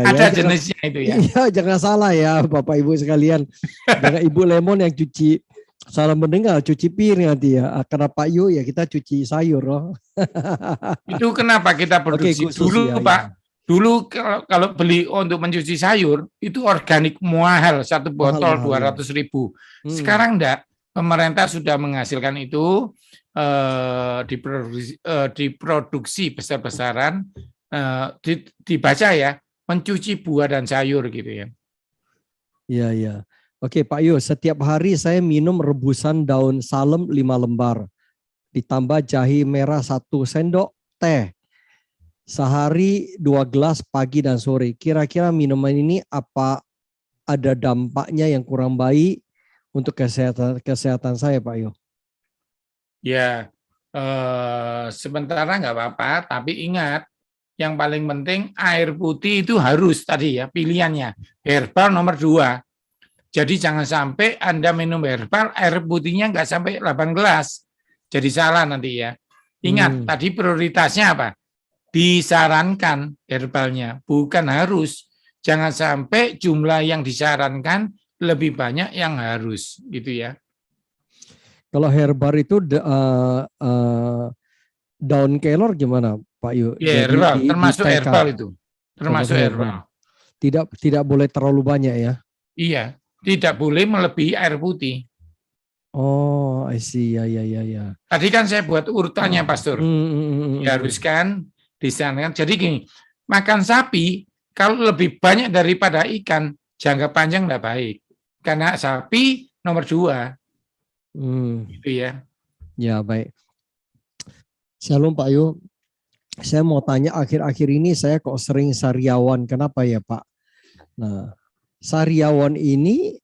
Ada jenisnya itu ya. Iya, jangan salah ya Bapak Ibu sekalian. Jangan Ibu Lemon yang cuci, salah mendengar, cuci piring nanti ya. Karena Pak Yu ya kita cuci sayur loh. Itu kenapa kita produksi khusus, dulu ya, Pak. ya. Dulu kalau beli untuk mencuci sayur itu organik mahal, satu botol 200.000. Sekarang enggak, pemerintah sudah menghasilkan itu diproduksi besar-besaran, dibaca ya, mencuci buah dan sayur gitu ya. Iya, iya. Oke Pak Yu, setiap hari saya minum rebusan daun salem 5 lembar, ditambah jahe merah 1 sendok teh. Sehari 2 gelas pagi dan sore. Kira-kira minuman ini apa ada dampaknya yang kurang baik untuk kesehatan saya, Pak Yo? Ya, sementara nggak apa-apa, tapi ingat, yang paling penting air putih itu harus tadi ya, pilihannya. Herbal nomor 2. Jadi jangan sampai Anda minum herbal, air putihnya nggak sampai 8 gelas. Jadi salah nanti ya. Ingat, tadi prioritasnya apa? Disarankan herbalnya, bukan harus. Jangan sampai jumlah yang disarankan lebih banyak yang harus, gitu ya. Kalau herbal itu daun kelor gimana, Pak Yu? Ya, herbal, termasuk herbal itu. Termasuk herbal. Tidak boleh terlalu banyak ya? Iya, tidak boleh melebihi air putih. Oh, I see. Ya. Tadi kan saya buat urutannya, Pastor. Diharuskan, disarankan. Jadi gini, makan sapi kalau lebih banyak daripada ikan, jangka panjang tidak baik. Karena sapi nomor 2. Gitu ya. Ya, baik. Shalom Pak Yu. Saya mau tanya, akhir-akhir ini saya kok sering sariawan. Kenapa ya Pak? Nah, sariawan ini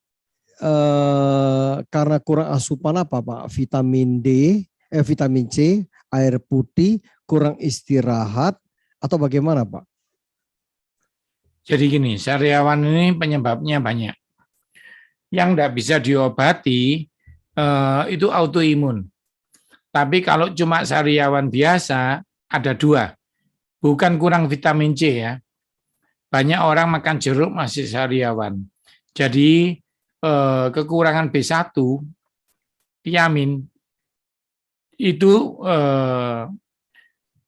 karena kurang asupan apa Pak? Vitamin D, vitamin C, air putih, kurang istirahat, atau bagaimana Pak? Jadi gini, sariawan ini penyebabnya banyak. Yang tidak bisa diobati itu autoimun. Tapi kalau cuma sariawan biasa, ada 2. Bukan kurang vitamin C ya. Banyak orang makan jeruk masih sariawan. Jadi kekurangan B1, tiamin, itu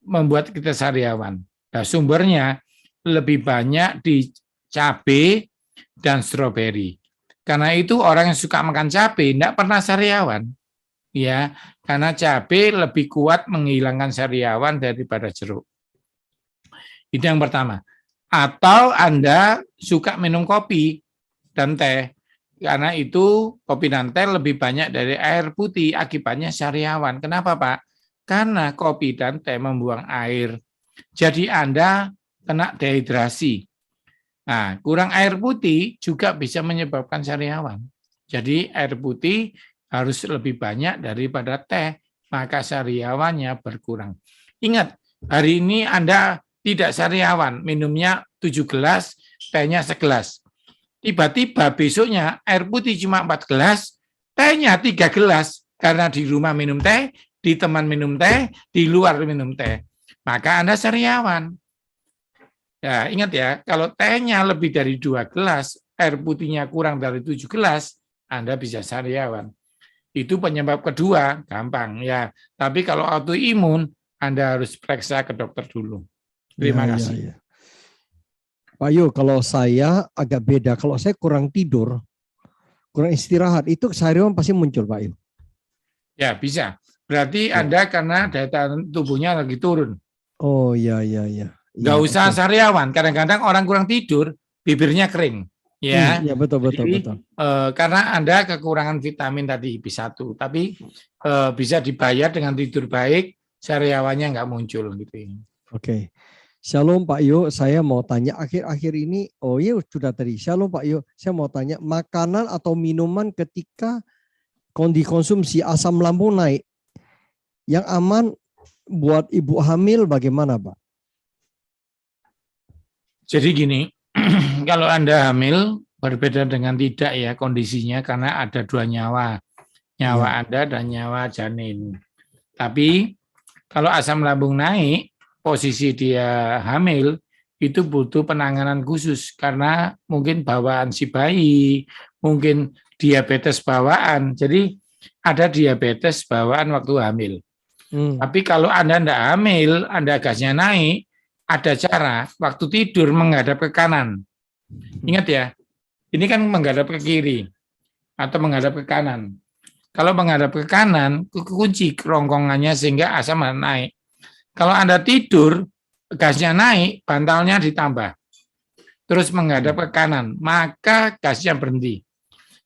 membuat kita sariawan. Nah, sumbernya lebih banyak di cabai dan stroberi. Karena itu orang yang suka makan cabai tidak pernah sariawan. Ya, karena cabai lebih kuat menghilangkan sariawan daripada jeruk. Itu yang pertama. Atau Anda suka minum kopi dan teh. karena itu kopi dan teh lebih banyak dari air putih, akibatnya sariawan. Kenapa, Pak? Karena kopi dan teh membuang air. Jadi Anda kena dehidrasi. Nah, kurang air putih juga bisa menyebabkan sariawan. Jadi air putih harus lebih banyak daripada teh, maka sariawannya berkurang. Ingat, hari ini Anda tidak sariawan, minumnya 7 gelas, tehnya segelas. Tiba-tiba besoknya air putih cuma 4 gelas, tehnya 3 gelas, karena di rumah minum teh, di teman minum teh, di luar minum teh. Maka Anda sariawan. Ya, ingat ya, kalau tehnya lebih dari 2 gelas, air putihnya kurang dari 7 gelas, Anda bisa sariawan. Itu penyebab kedua, gampang ya. Tapi kalau autoimun, Anda harus periksa ke dokter dulu. Terima kasih. Ya. Pak Yo, kalau saya agak beda. Kalau saya kurang tidur, kurang istirahat, itu sariawan pasti muncul, Pak Yo. Ya, bisa. Berarti Anda karena daya tahan tubuhnya lagi turun. Oh, iya. Nggak usah sariawan. Kadang-kadang orang kurang tidur, bibirnya kering. Ya, Iya, betul. karena Anda kekurangan vitamin tadi B1, tapi bisa dibayar dengan tidur baik, sariawannya nggak muncul gitu. Oke. Shalom Pak Yo, saya mau tanya akhir-akhir ini, oh iya sudah tadi. Shalom Pak Yo, saya mau tanya makanan atau minuman ketika dikonsumsi asam lambung naik, yang aman buat ibu hamil bagaimana Pak? Jadi gini, kalau Anda hamil berbeda dengan tidak ya kondisinya karena ada 2 nyawa Anda dan nyawa janin. Tapi kalau asam lambung naik, posisi dia hamil itu butuh penanganan khusus karena mungkin bawaan si bayi, mungkin diabetes bawaan. Jadi ada diabetes bawaan waktu hamil. Tapi kalau Anda tidak hamil, Anda gasnya naik, ada cara waktu tidur menghadap ke kanan. Ingat ya, ini kan menghadap ke kiri atau menghadap ke kanan. Kalau menghadap ke kanan, kunci kerongkongannya sehingga asam naik. Kalau Anda tidur, gasnya naik, bantalnya ditambah. Terus menghadap ke kanan, maka gasnya berhenti.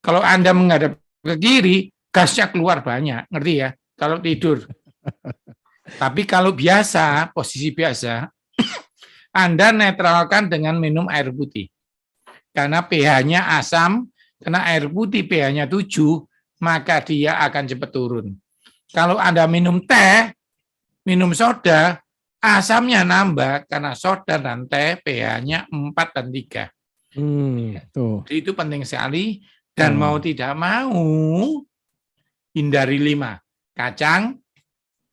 Kalau Anda menghadap ke kiri, gasnya keluar banyak. Ngerti ya? Kalau tidur. Tapi kalau biasa, posisi biasa, Anda netralkan dengan minum air putih. Karena pH-nya asam, karena air putih pH-nya 7, maka dia akan cepat turun. Kalau Anda minum teh, minum soda, asamnya nambah karena soda dan teh pH-nya 4 dan 3. Tuh. Jadi itu penting sekali dan mau tidak mau hindari 5. Kacang,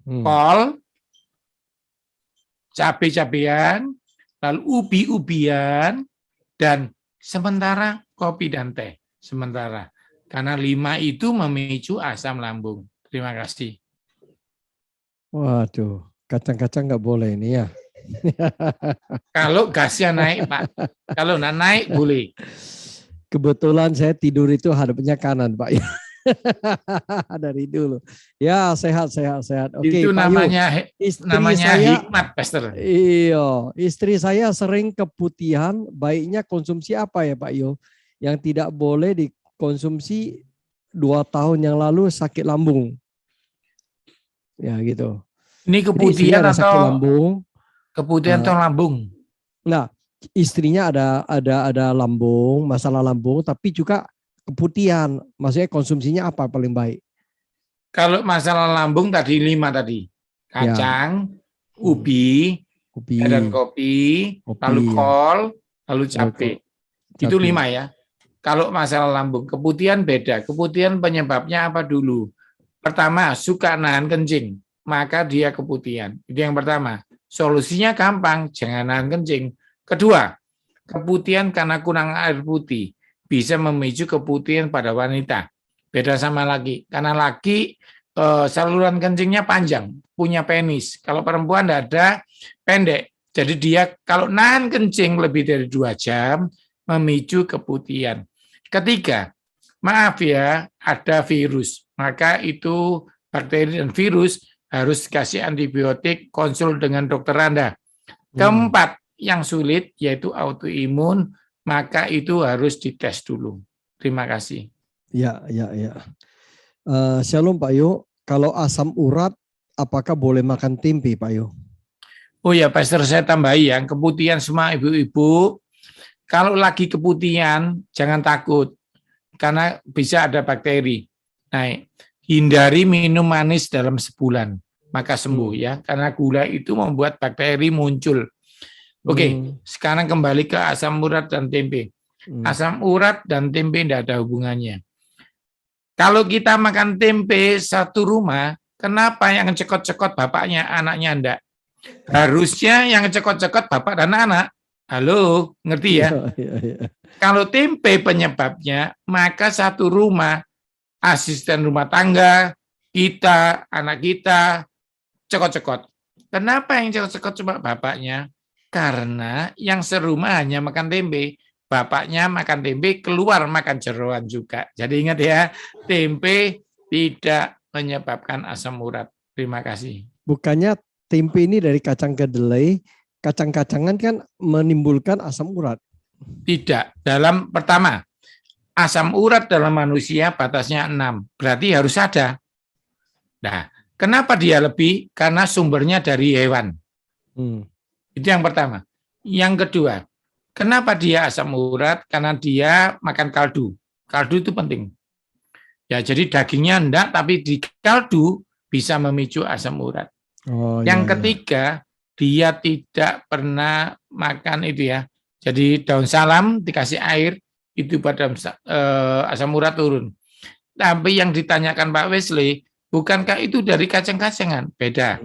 kol, cabai-cabean, lalu ubi-ubian, dan sementara kopi dan teh. Sementara. Karena 5 itu memicu asam lambung. Terima kasih. Waduh, kacang-kacang nggak boleh ini ya. Kalau gasnya naik, Pak. Kalau nggak naik, boleh. Kebetulan saya tidur itu hadapnya kanan, Pak. Dari dulu. Ya, sehat. Oke, itu Pak namanya saya, hikmat, Pastor. Iya, istri saya sering keputihan, baiknya konsumsi apa ya, Pak Yo? Yang tidak boleh dikonsumsi 2 tahun yang lalu sakit lambung. Ya, gitu. Ini keputihan atau sakit lambung? Keputihan atau lambung? Nah, istrinya ada lambung, masalah lambung, tapi juga keputihan. Maksudnya konsumsinya apa paling baik? Kalau masalah lambung tadi 5 tadi. Kacang, ubi, dan kopi, lalu kol, lalu cabai. Itu 5 ya. Kalau masalah lambung, keputihan beda. Keputihan penyebabnya apa dulu? Pertama, suka nahan kencing, maka dia keputihan. Itu yang pertama. Solusinya gampang, jangan nahan kencing. Kedua, keputihan karena kurang air putih bisa memicu keputihan pada wanita. Beda sama laki. Karena laki saluran kencingnya panjang, punya penis. Kalau perempuan tidak ada, pendek. Jadi dia kalau nahan kencing lebih dari 2 jam, memicu keputihan. Ketiga, maaf ya, ada virus. Maka itu bakteri dan virus harus kasih antibiotik, konsul dengan dokter Anda. Keempat, yang sulit yaitu autoimun, maka itu harus dites dulu. Terima kasih. Ya. Shalom Pak Yo. Kalau asam urat, apakah boleh makan tempe Pak Yo? Oh ya, Pastor, saya tambahi yang keputihan semua ibu-ibu. Kalau lagi keputihan, jangan takut. Karena bisa ada bakteri. Nah, hindari minum manis dalam sebulan. Maka sembuh ya. Karena gula itu membuat bakteri muncul. Oke, sekarang kembali ke asam urat dan tempe. Asam urat dan tempe tidak ada hubungannya. Kalau kita makan tempe satu rumah, kenapa yang cekot-cekot bapaknya, anaknya enggak? Harusnya yang cekot-cekot bapak dan anak. Halo, ngerti ya? Iya. Kalau tempe penyebabnya, maka satu rumah, asisten rumah tangga, kita, anak kita, cekot-cekot. Kenapa yang cekot-cekot cuma bapaknya? Karena yang serumah hanya makan tempe. Bapaknya makan tempe, keluar makan jeroan juga. Jadi ingat ya, tempe tidak menyebabkan asam urat. Terima kasih. Bukannya tempe ini dari kacang kedelai, kacang-kacangan kan menimbulkan asam urat. Tidak. Dalam pertama, asam urat dalam manusia batasnya 6. Berarti harus ada. Nah, kenapa dia lebih? Karena sumbernya dari hewan. Itu yang pertama. Yang kedua, kenapa dia asam urat? Karena dia makan kaldu. Kaldu itu penting. Ya, jadi dagingnya enggak, tapi di kaldu bisa memicu asam urat. Yang ketiga, dia tidak pernah makan itu ya. Jadi daun salam dikasih air, itu pada asam urat turun. Tapi yang ditanyakan Pak Wesley, bukankah itu dari kacang-kacangan? Beda.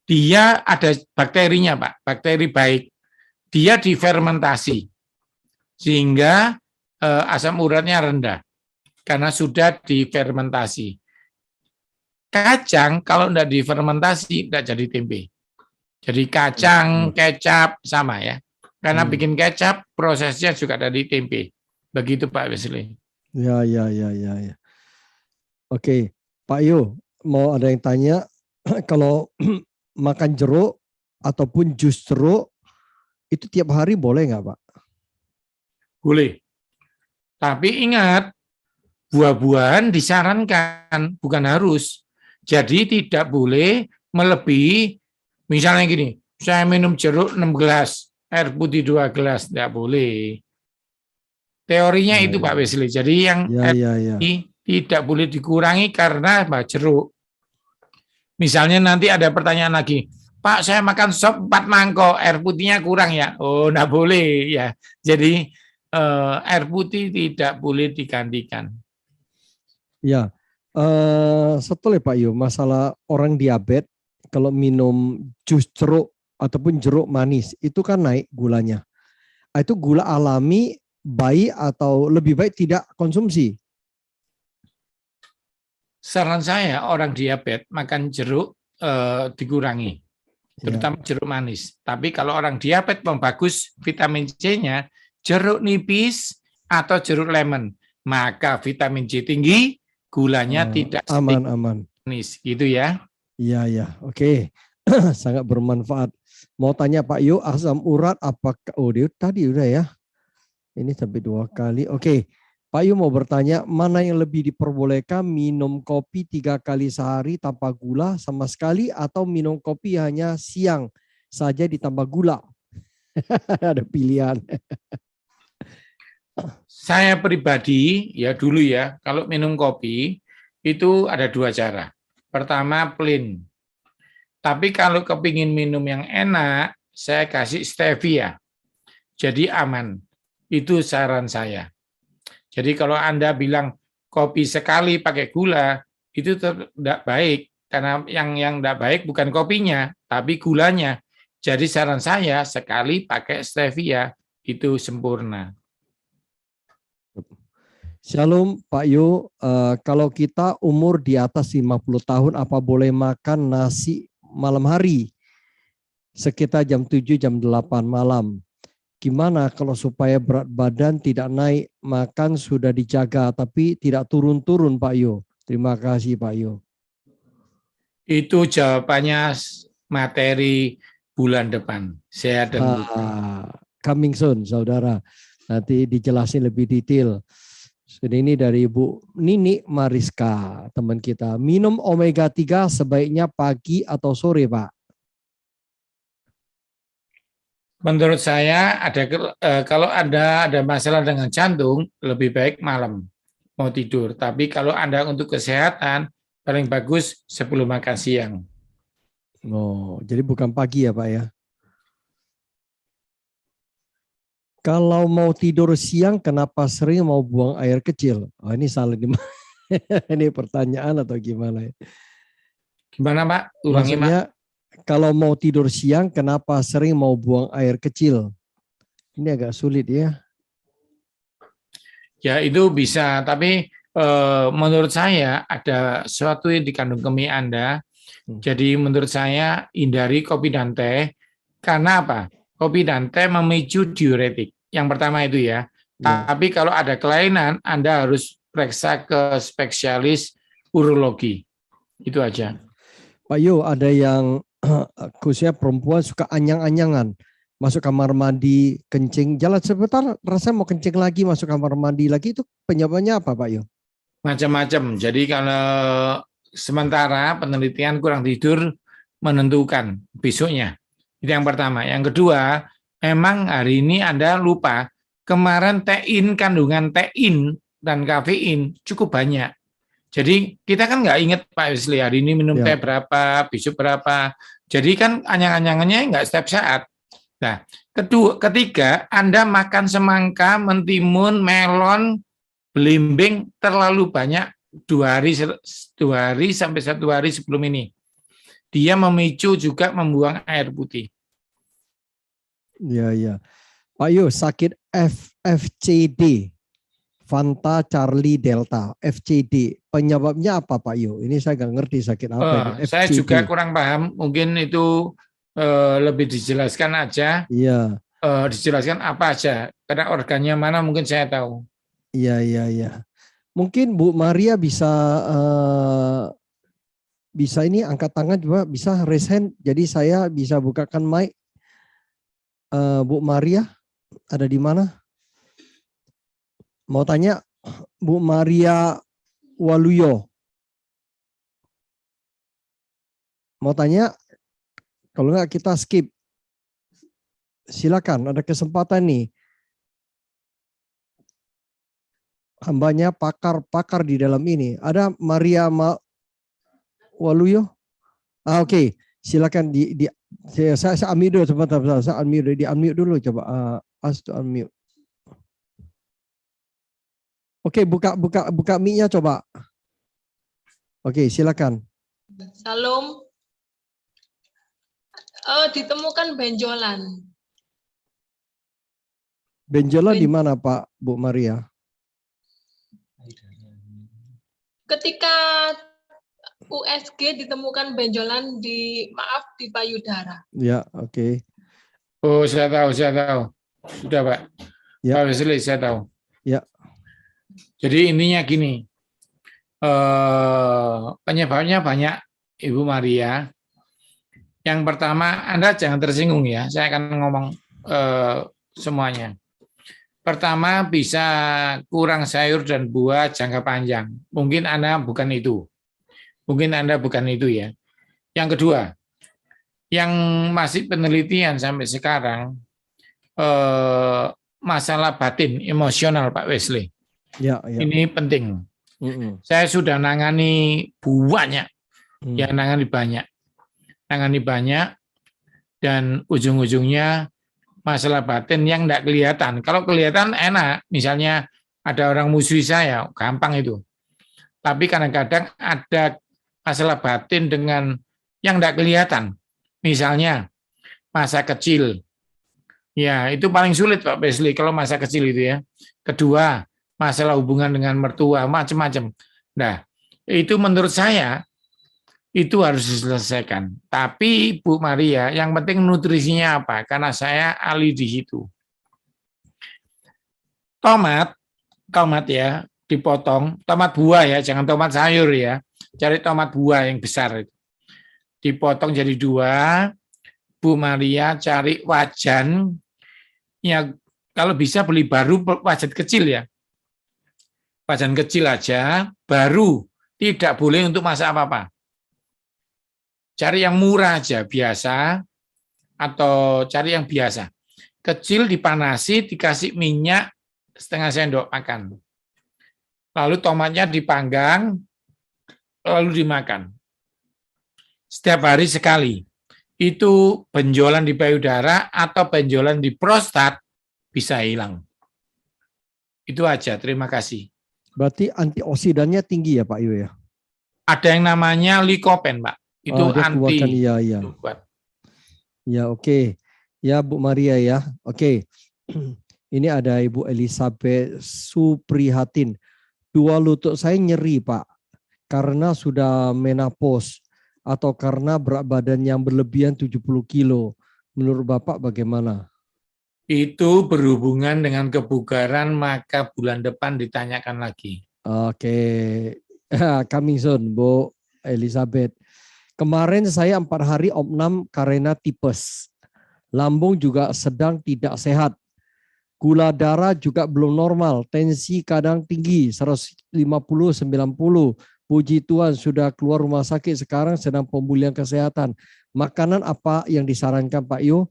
Dia ada bakterinya, Pak, bakteri baik. Dia difermentasi, sehingga asam uratnya rendah, karena sudah difermentasi. Kacang kalau tidak difermentasi, tidak jadi tempe. Jadi kacang, kecap, sama ya. Karena bikin kecap, prosesnya juga dari tempe. Begitu Pak Wesley. Ya. Oke, Pak Yo, mau ada yang tanya, kalau makan jeruk ataupun jus jeruk itu tiap hari boleh nggak Pak? Boleh. Tapi ingat, buah-buahan disarankan, bukan harus. Jadi tidak boleh melebihi, misalnya gini, saya minum jeruk 6 gelas, air putih 2 gelas, tidak boleh. Teorinya itu Pak Wesley. Jadi yang tidak boleh dikurangi karena jeruk. Misalnya nanti ada pertanyaan lagi, Pak, saya makan sop 4 mangkok, air putihnya kurang ya? Oh, enggak boleh ya. Jadi air putih tidak boleh digantikan. Ya, setelah Pak Yo, masalah orang diabetes kalau minum jus jeruk ataupun jeruk manis itu kan naik gulanya. Itu gula alami baik atau lebih baik tidak konsumsi? Saran saya orang diabetes makan jeruk dikurangi, terutama jeruk manis. Tapi kalau orang diabetes mau bagus vitamin C-nya, jeruk nipis atau jeruk lemon, maka vitamin C tinggi, gulanya tidak aman. manis, gitu ya. Iya, oke. Sangat bermanfaat. Mau tanya Pak Yo, asam urat apakah, dia tadi udah ya. Ini sampai 2 kali. Oke. Pak Yo mau bertanya, mana yang lebih diperbolehkan, minum kopi 3 kali sehari tanpa gula sama sekali atau minum kopi hanya siang saja ditambah gula? Ada pilihan. Saya pribadi ya dulu ya, kalau minum kopi itu ada 2 cara. Pertama plain. Tapi kalau kepingin minum yang enak, saya kasih stevia. Jadi aman. Itu saran saya. Jadi kalau Anda bilang kopi sekali pakai gula, itu tidak baik. Karena yang tidak baik bukan kopinya, tapi gulanya. Jadi saran saya sekali pakai stevia, itu sempurna. Shalom Pak Yo, kalau kita umur di atas 50 tahun, apa boleh makan nasi malam hari? Sekitar jam 7, jam 8 malam. Gimana kalau supaya berat badan tidak naik, makan sudah dijaga tapi tidak turun-turun Pak Yo? Terima kasih Pak Yo. Itu jawabannya materi bulan depan. Sehat dan coming soon saudara. Nanti dijelasin lebih detail. Ini dari Bu Nini Mariska, teman kita. Minum omega 3 sebaiknya pagi atau sore, Pak? Menurut saya kalau ada masalah dengan jantung lebih baik malam mau tidur. Tapi kalau Anda untuk kesehatan paling bagus sebelum makan siang. Oh, jadi bukan pagi ya, Pak ya? Kalau mau tidur siang, kenapa sering mau buang air kecil? Oh, ini salah di mana? Ini pertanyaan atau gimana? Gimana Pak? Ulangi Pak. Maksudnya, kalau mau tidur siang, kenapa sering mau buang air kecil? Ini agak sulit ya. Ya itu bisa, tapi menurut saya ada sesuatu yang dikandung kemih Anda. Jadi menurut saya hindari kopi dan teh. Karena apa? Kopi dan teh memicu diuretik. Yang pertama itu ya. Tapi kalau ada kelainan, Anda harus periksa ke spesialis urologi. Itu aja. Pak Yo, ada yang khususnya perempuan suka anyang-anyangan. Masuk kamar mandi, kencing, jalan sebentar, rasanya mau kencing lagi, masuk kamar mandi lagi, itu penyebabnya apa Pak Yo? Macam-macam. Jadi kalau sementara penelitian kurang tidur menentukan besoknya. Itu yang pertama. Yang kedua, memang hari ini Anda lupa, kemarin tein, kandungan tein dan kafein cukup banyak. Jadi kita kan nggak ingat Pak Wesley, hari ini minum teh berapa, besok berapa. Jadi kan anyang-anyangannya nggak setiap saat. Nah, ketiga, Anda makan semangka, mentimun, melon, belimbing terlalu banyak 2 hari sampai 1 hari sebelum ini. Dia memicu juga membuang air putih. Ya, ya. Pak Yo, sakit FCD, Fanta Charlie Delta, FCD. Penyebabnya apa Pak Yo? Ini saya nggak ngerti sakit apa ini. Saya juga kurang paham. Mungkin itu lebih dijelaskan aja. Iya. Dijelaskan apa aja. Karena organnya mana mungkin saya tahu. Iya, iya, iya. Mungkin Bu Maria bisa ini angkat tangan juga, bisa raise hand. Jadi saya bisa bukakan mic. Bu Maria ada di mana? Mau tanya Bu Maria Waluyo. Mau tanya? Kalau enggak kita skip. Silakan, ada kesempatan nih. Hambanya pakar di dalam ini. Ada Maria Waluyo? Oke. Silakan saya unmute dulu sebentar. Saya unmute dulu coba. Ask to unmute. Oke, buka mic-nya coba. Oke, silakan. Salam. Ditemukan benjolan. Benjolan di mana Pak Bu Maria? Ketika USG ditemukan benjolan di payudara. Ya, oke. Oh, saya tahu. Sudah, Pak. Ya. Pak Wesley, saya tahu. Ya. Jadi intinya gini, penyebabnya banyak, Ibu Maria. Yang pertama, Anda jangan tersinggung ya, saya akan ngomong semuanya. Pertama, bisa kurang sayur dan buah jangka panjang. Mungkin Anda bukan itu. Ya. Yang kedua, yang masih penelitian sampai sekarang, masalah batin, emosional Pak Wesley. Ya. Ini penting. Saya sudah nangani banyak, nangani banyak, dan ujung-ujungnya masalah batin yang tidak kelihatan. Kalau kelihatan enak, misalnya ada orang musuhi saya, gampang itu. Tapi kadang-kadang ada masalah batin dengan yang tidak kelihatan. Misalnya masa kecil. Ya, itu paling sulit Pak Wesley kalau masa kecil itu ya. Kedua, masalah hubungan dengan mertua, macam-macam. Nah, itu menurut saya itu harus diselesaikan. Tapi Bu Maria, yang penting nutrisinya apa? Karena saya ahli di situ. Tomat ya, dipotong. Tomat buah ya, jangan tomat sayur ya. Cari tomat buah yang besar. Dipotong jadi 2. Bu Maria cari wajan. Ya, kalau bisa beli baru wajan kecil ya. wajan kecil aja, baru tidak boleh untuk masak apa-apa. Cari yang murah aja, biasa, atau cari yang biasa. Kecil dipanasi, dikasih minyak setengah sendok makan. Lalu tomatnya dipanggang, lalu dimakan. Setiap hari sekali. Itu benjolan di payudara atau benjolan di prostat bisa hilang. Itu aja, terima kasih. Berarti antioksidannya tinggi ya Pak Yo ya? Ada yang namanya likopen, Pak. Itu Dia keluarkan, anti. iya. Ya, oke. Ya, Bu Maria ya. Oke. Ini ada Ibu Elizabeth Suprihatin. Dua lutut saya nyeri, Pak. Karena sudah menopause atau karena berat badan yang berlebihan 70 kilo. Menurut Bapak bagaimana? Itu berhubungan dengan kebugaran, maka bulan depan ditanyakan lagi. Oke. Coming soon, Bu Elizabeth. Kemarin saya 4 hari opnam karena tipes. Lambung juga sedang tidak sehat. Gula darah juga belum normal. Tensi kadang tinggi, 150-90. Puji Tuhan sudah keluar rumah sakit, sekarang sedang pemulihan kesehatan. Makanan apa yang disarankan Pak Yo?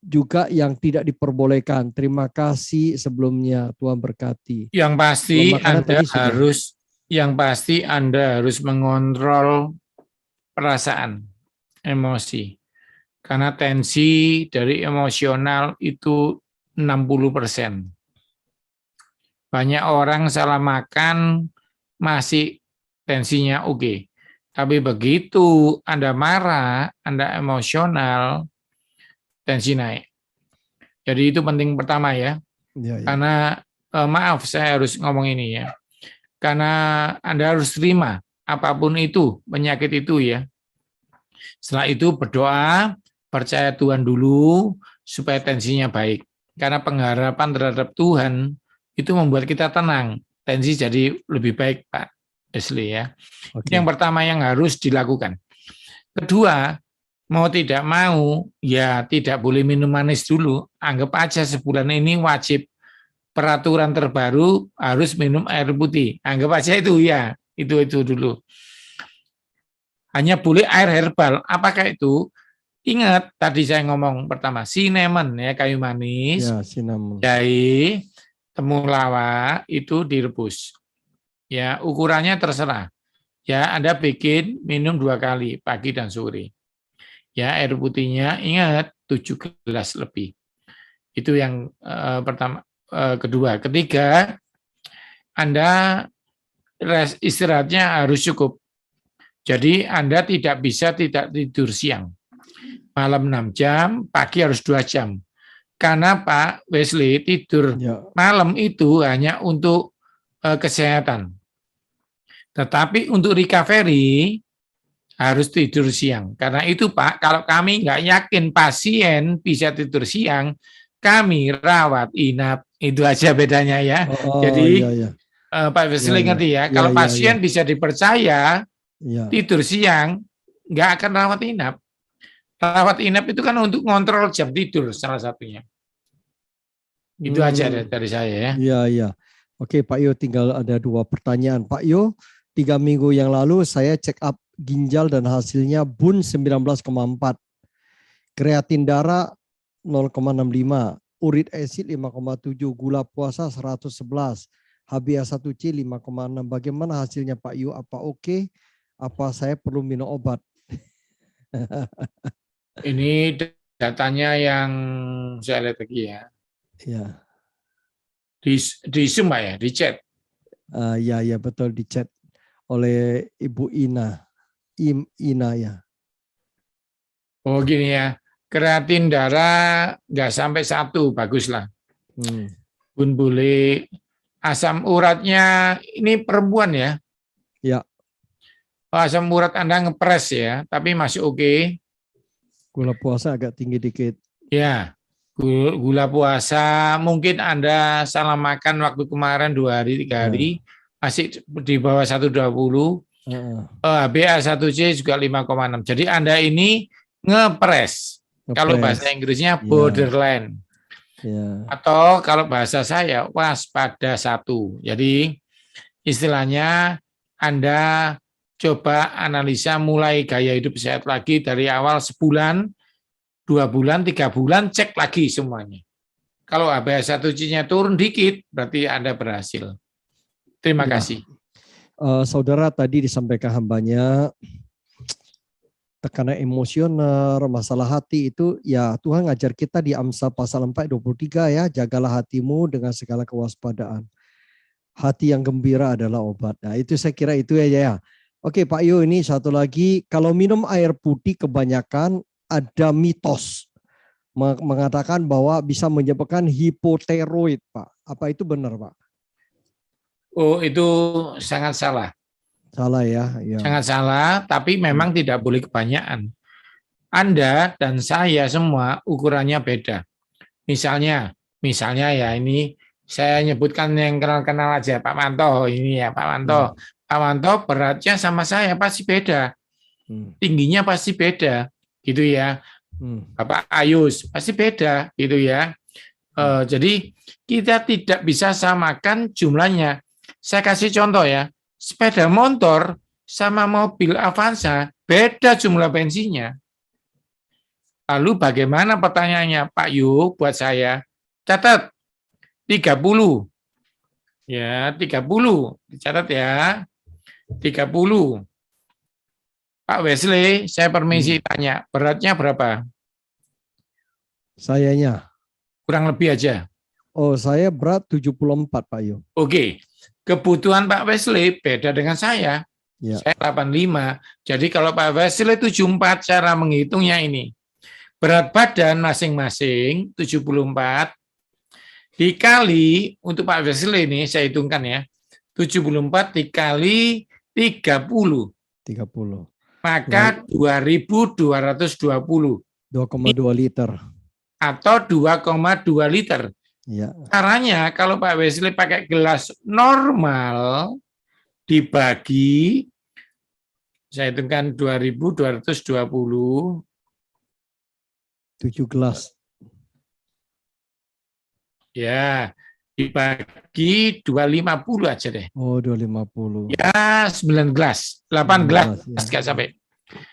Juga yang tidak diperbolehkan. Terima kasih sebelumnya, Tuhan berkati. Yang pasti Anda harus mengontrol perasaan, emosi. Karena tensi dari emosional itu 60%. Banyak orang salah makan masih tensinya oke. Tapi begitu Anda marah, Anda emosional, tensi naik. Jadi itu penting pertama ya. Karena maaf saya harus ngomong ini ya. Karena Anda harus terima apapun itu, penyakit itu ya. Setelah itu berdoa, percaya Tuhan dulu supaya tensinya baik. Karena pengharapan terhadap Tuhan itu membuat kita tenang. Tensi jadi lebih baik, Pak Wesley ya. Oke. Yang pertama yang harus dilakukan. Kedua, mau tidak mau, ya tidak boleh minum manis dulu. Anggap aja sebulan ini wajib. Peraturan terbaru harus minum air putih. Anggap aja itu ya, itu dulu. Hanya boleh air herbal. Apakah itu? Ingat tadi saya ngomong pertama, cinnamon ya, kayu manis, Ya, cinnamon. jahe, temulawak itu direbus. Ya, ukurannya terserah. Ya, Anda bikin minum 2 kali, pagi dan sore. Ya, air putihnya ingat 7 gelas lebih. Itu yang pertama. Kedua, ketiga, Anda istirahatnya harus cukup. Jadi Anda tidak bisa tidak tidur siang. Malam 6 jam, pagi harus 2 jam. Karena Pak Wesley tidur malam itu hanya untuk kesehatan. Tetapi untuk recovery harus tidur siang. Karena itu Pak, kalau kami nggak yakin pasien bisa tidur siang, kami rawat inap. Itu aja bedanya ya. Jadi Pak Wesley ngerti ya, kalau pasien bisa dipercaya tidur siang, nggak akan rawat inap. Rawat inap itu kan untuk ngontrol jam tidur salah satunya. Itu aja dari saya ya. Iya. Oke Pak Yo, tinggal ada 2 pertanyaan. Pak Yo, 3 minggu yang lalu saya check up ginjal dan hasilnya BUN 19,4. Kreatin darah 0,65. Uric acid 5,7, gula puasa 111, HbA1c 5,6. Bagaimana hasilnya Pak Yu? Apa oke? Apa saya perlu minum obat? Ini datanya yang saya lihat lagi ya. Ya. Di Zoom Pak ya, di chat. Ya betul, di chat oleh Ibu Ina. Ina ya. Oh gini ya. Kreatin darah nggak sampai 1, baguslah. Bun boleh. Asam uratnya ini perempuan ya? Ya. Asam urat Anda ngepres ya, tapi masih oke. Gula puasa agak tinggi dikit. Ya, gula puasa mungkin Anda salah makan waktu kemarin 2 hari, 3 hari, masih di bawah 120. HbA1c juga 5,6. Jadi Anda ini ngepres. Kalau bahasa Inggrisnya borderline. Ya. Atau kalau bahasa saya waspada 1. Jadi Istilahnya Anda coba analisa mulai gaya hidup sehat lagi dari awal sebulan, 2 bulan, 3 bulan, cek lagi semuanya. Kalau HbA1c-nya turun dikit, berarti Anda berhasil. Terima Ya. kasih. Saudara tadi disampaikan hambanya, tekanan emosional, masalah hati itu ya Tuhan ngajar kita di Amsal pasal 4:23 ya, jagalah hatimu dengan segala kewaspadaan. Hati yang gembira adalah obat. Nah itu saya kira itu ya. Oke Pak Yo, ini satu lagi, kalau minum air putih kebanyakan ada mitos mengatakan bahwa bisa menyebabkan hipotiroid Pak. Apa itu benar Pak? Oh, itu sangat salah. Salah ya. Ya. Sangat salah, tapi memang tidak boleh kebanyakan. Anda dan saya semua ukurannya beda. Misalnya ya ini saya nyebutkan yang kenal-kenal aja, Pak Manto ini ya, Pak Manto. Pak Manto beratnya sama saya pasti beda. Tingginya pasti beda, gitu ya. Bapak Ayus pasti beda, gitu ya. Jadi kita tidak bisa samakan jumlahnya. Saya kasih contoh ya, sepeda motor sama mobil Avanza beda jumlah bensinnya. Lalu bagaimana pertanyaannya Pak Yu buat saya? Catat 30. Ya, 30. Dicatat ya. 30. Pak Wesley, saya permisi tanya, beratnya berapa? Sayanya. Kurang lebih aja. Oh, saya berat 74 Pak Yu. Oke. Kebutuhan Pak Wesley beda dengan saya. Ya. Saya 85. Jadi kalau Pak Wesley 74, cara menghitungnya ini. Berat badan masing-masing 74 dikali, untuk Pak Wesley ini saya hitungkan ya, 74 dikali 30. 30. Maka 2.220. 2,2 liter. Atau 2,2 liter. Ya. Caranya kalau Pak Wesley pakai gelas normal dibagi, saya hitungkan 2.220. 7 gelas. Ya, dibagi 250 aja deh. Oh, 250. Ya, 9 gelas, 8 gelas, nggak sampai.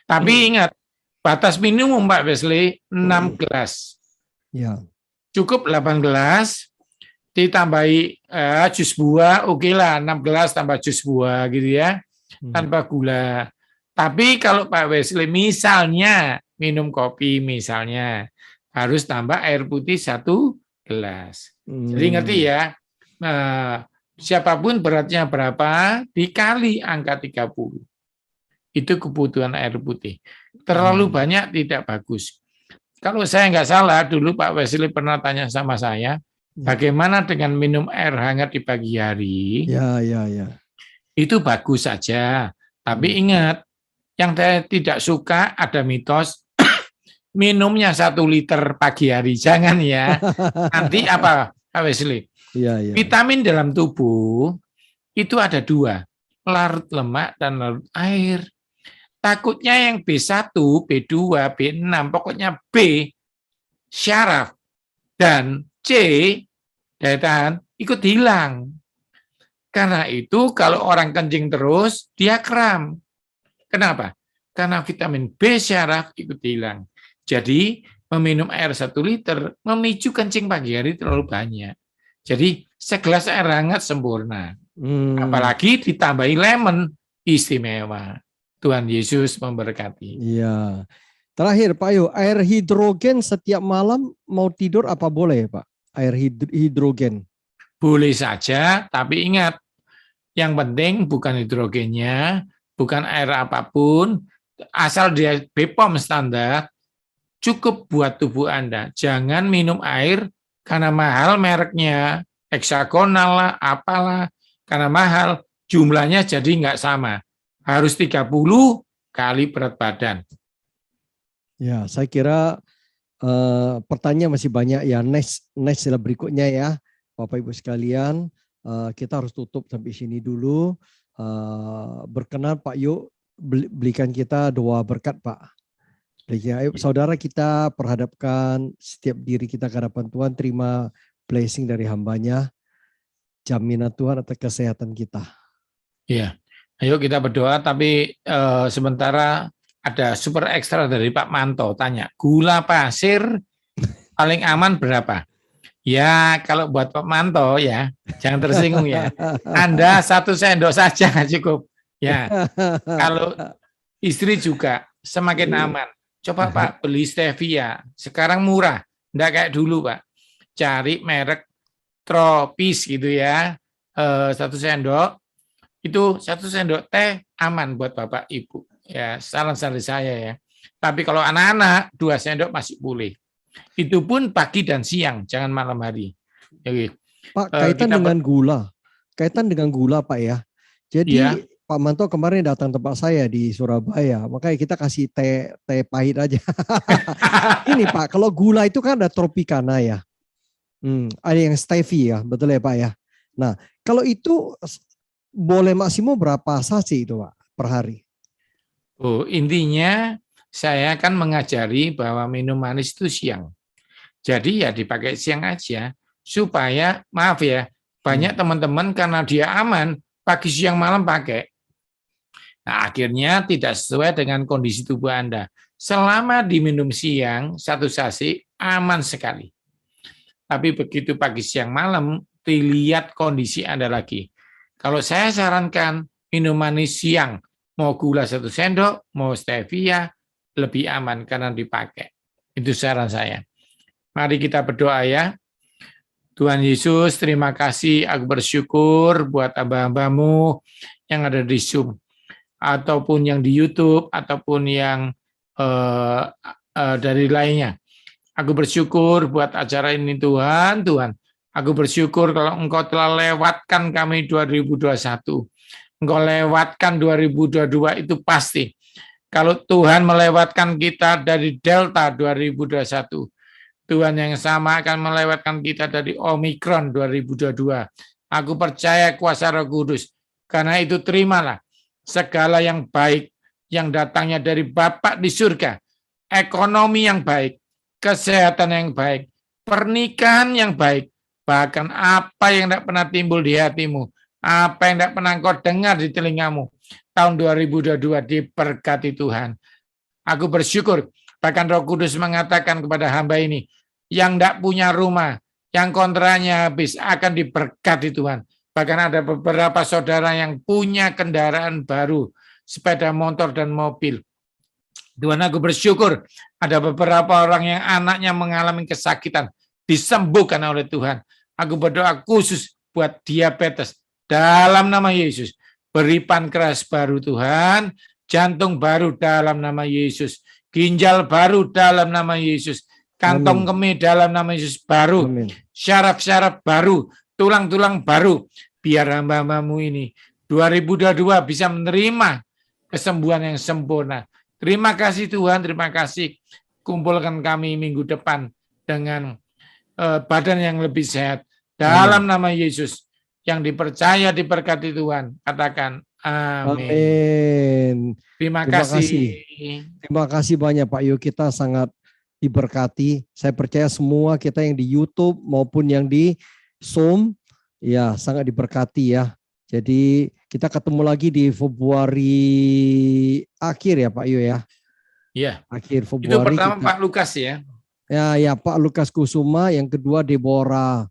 Tapi ingat, batas minimum Pak Wesley 6 gelas. Ya. Cukup 8 gelas, ditambahi jus buah, oke lah 6 gelas tambah jus buah gitu ya, tanpa gula. Tapi kalau Pak Wesley misalnya minum kopi misalnya, harus tambah air putih 1 gelas. Jadi ngerti ya, siapapun beratnya berapa, dikali angka 30. Itu kebutuhan air putih. Terlalu banyak tidak bagus. Kalau saya nggak salah, dulu Pak Wesley pernah tanya sama saya, bagaimana dengan minum air hangat di pagi hari? Ya. Itu bagus saja. Tapi ingat, yang saya tidak suka ada mitos, minumnya 1 liter pagi hari. Jangan ya. Nanti apa, Pak Wesley? Ya. Vitamin dalam tubuh itu ada 2, larut lemak dan larut air. Takutnya yang B1, B2, B6, pokoknya B, syaraf, dan C, daya tahan, ikut hilang. Karena itu kalau orang kencing terus, dia kram. Kenapa? Karena vitamin B syaraf ikut hilang. Jadi meminum air 1 liter memicu kencing pagi hari terlalu banyak. Jadi segelas air hangat sempurna. Apalagi ditambahi lemon, istimewa. Tuhan Yesus memberkati. Iya. Terakhir Pak Yu, air hidrogen setiap malam mau tidur apa boleh Pak? Air hidrogen. Boleh saja, tapi ingat, yang penting bukan hidrogennya, bukan air apapun, asal dia BPOM standar, cukup buat tubuh Anda. Jangan minum air karena mahal mereknya, heksagonal lah, apalah, karena mahal, jumlahnya jadi nggak sama. Harus 30 kali berat badan. Ya, saya kira pertanyaan masih banyak ya. Next berikutnya ya, Bapak Ibu sekalian, kita harus tutup sampai sini dulu. Berkenan Pak Yu, berikan kita doa berkat Pak. Ayo, saudara, kita perhadapkan setiap diri kita ke hadapan Tuhan, terima blessing dari hambanya, jaminan Tuhan atas kesehatan kita. Iya. Ayo kita berdoa, tapi sementara ada super ekstra dari Pak Manto, tanya, gula pasir paling aman berapa? Ya, kalau buat Pak Manto ya, jangan tersinggung ya. Anda 1 sendok saja cukup. Ya, kalau istri juga semakin aman. Coba Pak beli stevia, sekarang murah, enggak kayak dulu Pak. Cari merek tropis gitu ya, 1 sendok, itu 1 sendok teh aman buat Bapak Ibu. Ya, saran dari saya ya. Tapi kalau anak-anak 2 sendok masih boleh. Itu pun pagi dan siang, jangan malam hari. Jadi, Pak, kaitan dengan gula Pak ya. Jadi ya, Pak Manto kemarin datang tempat saya di Surabaya, makanya kita kasih teh pahit aja. Ini Pak, kalau gula itu kan ada Tropicana ya. Ada yang stevia, betul ya Pak ya. Nah, kalau itu boleh maksimal berapa sasi itu Pak per hari? oh, intinya saya akan mengajari bahwa minum manis itu siang. Jadi ya dipakai siang aja supaya, maaf ya, banyak teman-teman karena dia aman pagi siang malam pakai. Nah, akhirnya tidak sesuai dengan kondisi tubuh Anda. Selama diminum siang 1 sasi aman sekali. Tapi begitu pagi siang malam dilihat kondisi Anda lagi. Kalau saya sarankan minum manis siang, mau gula 1 sendok, mau stevia, lebih aman karena dipakai. Itu saran saya. Mari kita berdoa ya. Tuhan Yesus, terima kasih, aku bersyukur buat hamba-hambamu yang ada di Zoom, ataupun yang di YouTube, ataupun yang dari lainnya. Aku bersyukur buat acara ini Tuhan. Aku bersyukur kalau Engkau telah lewatkan kami 2021. Engkau lewatkan 2022 itu pasti. Kalau Tuhan melewatkan kita dari Delta 2021, Tuhan yang sama akan melewatkan kita dari Omikron 2022. Aku percaya kuasa Roh Kudus. Karena itu terimalah segala yang baik yang datangnya dari Bapa di surga. Ekonomi yang baik, kesehatan yang baik, pernikahan yang baik, bahkan apa yang tidak pernah timbul di hatimu, apa yang tidak pernah engkau dengar di telingamu, tahun 2022 diberkati Tuhan. Aku bersyukur, bahkan Roh Kudus mengatakan kepada hamba ini, yang tidak punya rumah, yang kontranya habis, akan diberkati Tuhan. Bahkan ada beberapa saudara yang punya kendaraan baru, sepeda motor dan mobil. Tuhan, aku bersyukur ada beberapa orang yang anaknya mengalami kesakitan, disembuhkan oleh Tuhan. Aku berdoa khusus buat diabetes, dalam nama Yesus. Beri pankreas baru Tuhan, jantung baru dalam nama Yesus, ginjal baru dalam nama Yesus, kantong kemih dalam nama Yesus baru, syaraf-syaraf baru, tulang-tulang baru, biar hamba-hambamu ini 2022 bisa menerima kesembuhan yang sempurna. Terima kasih Tuhan, terima kasih. Kumpulkan kami minggu depan dengan badan yang lebih sehat. Dalam nama Yesus yang dipercaya diberkati Tuhan. Katakan amin. Terima kasih. Terima kasih banyak Pak Yo, kita sangat diberkati. Saya percaya semua kita yang di YouTube maupun yang di Zoom ya sangat diberkati ya. Jadi kita ketemu lagi di Februari akhir ya Pak Yo ya. Iya. Akhir Februari. Itu pertama kita, Pak Lukas ya. Ya Pak Lukas Kusuma, yang kedua Deborah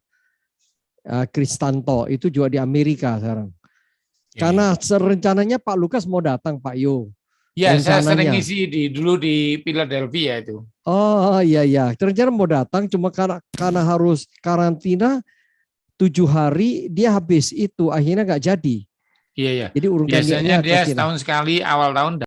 Kristanto, itu juga di Amerika sekarang. Karena rencananya Pak Lukas mau datang Pak Yo. Iya, saya sering ngisi dulu di Philadelphia itu. Oh iya. Rencana mau datang, cuma karena harus karantina 7 hari, dia habis itu akhirnya nggak jadi. Iya. Jadi biasanya dia setahun sekali awal tahun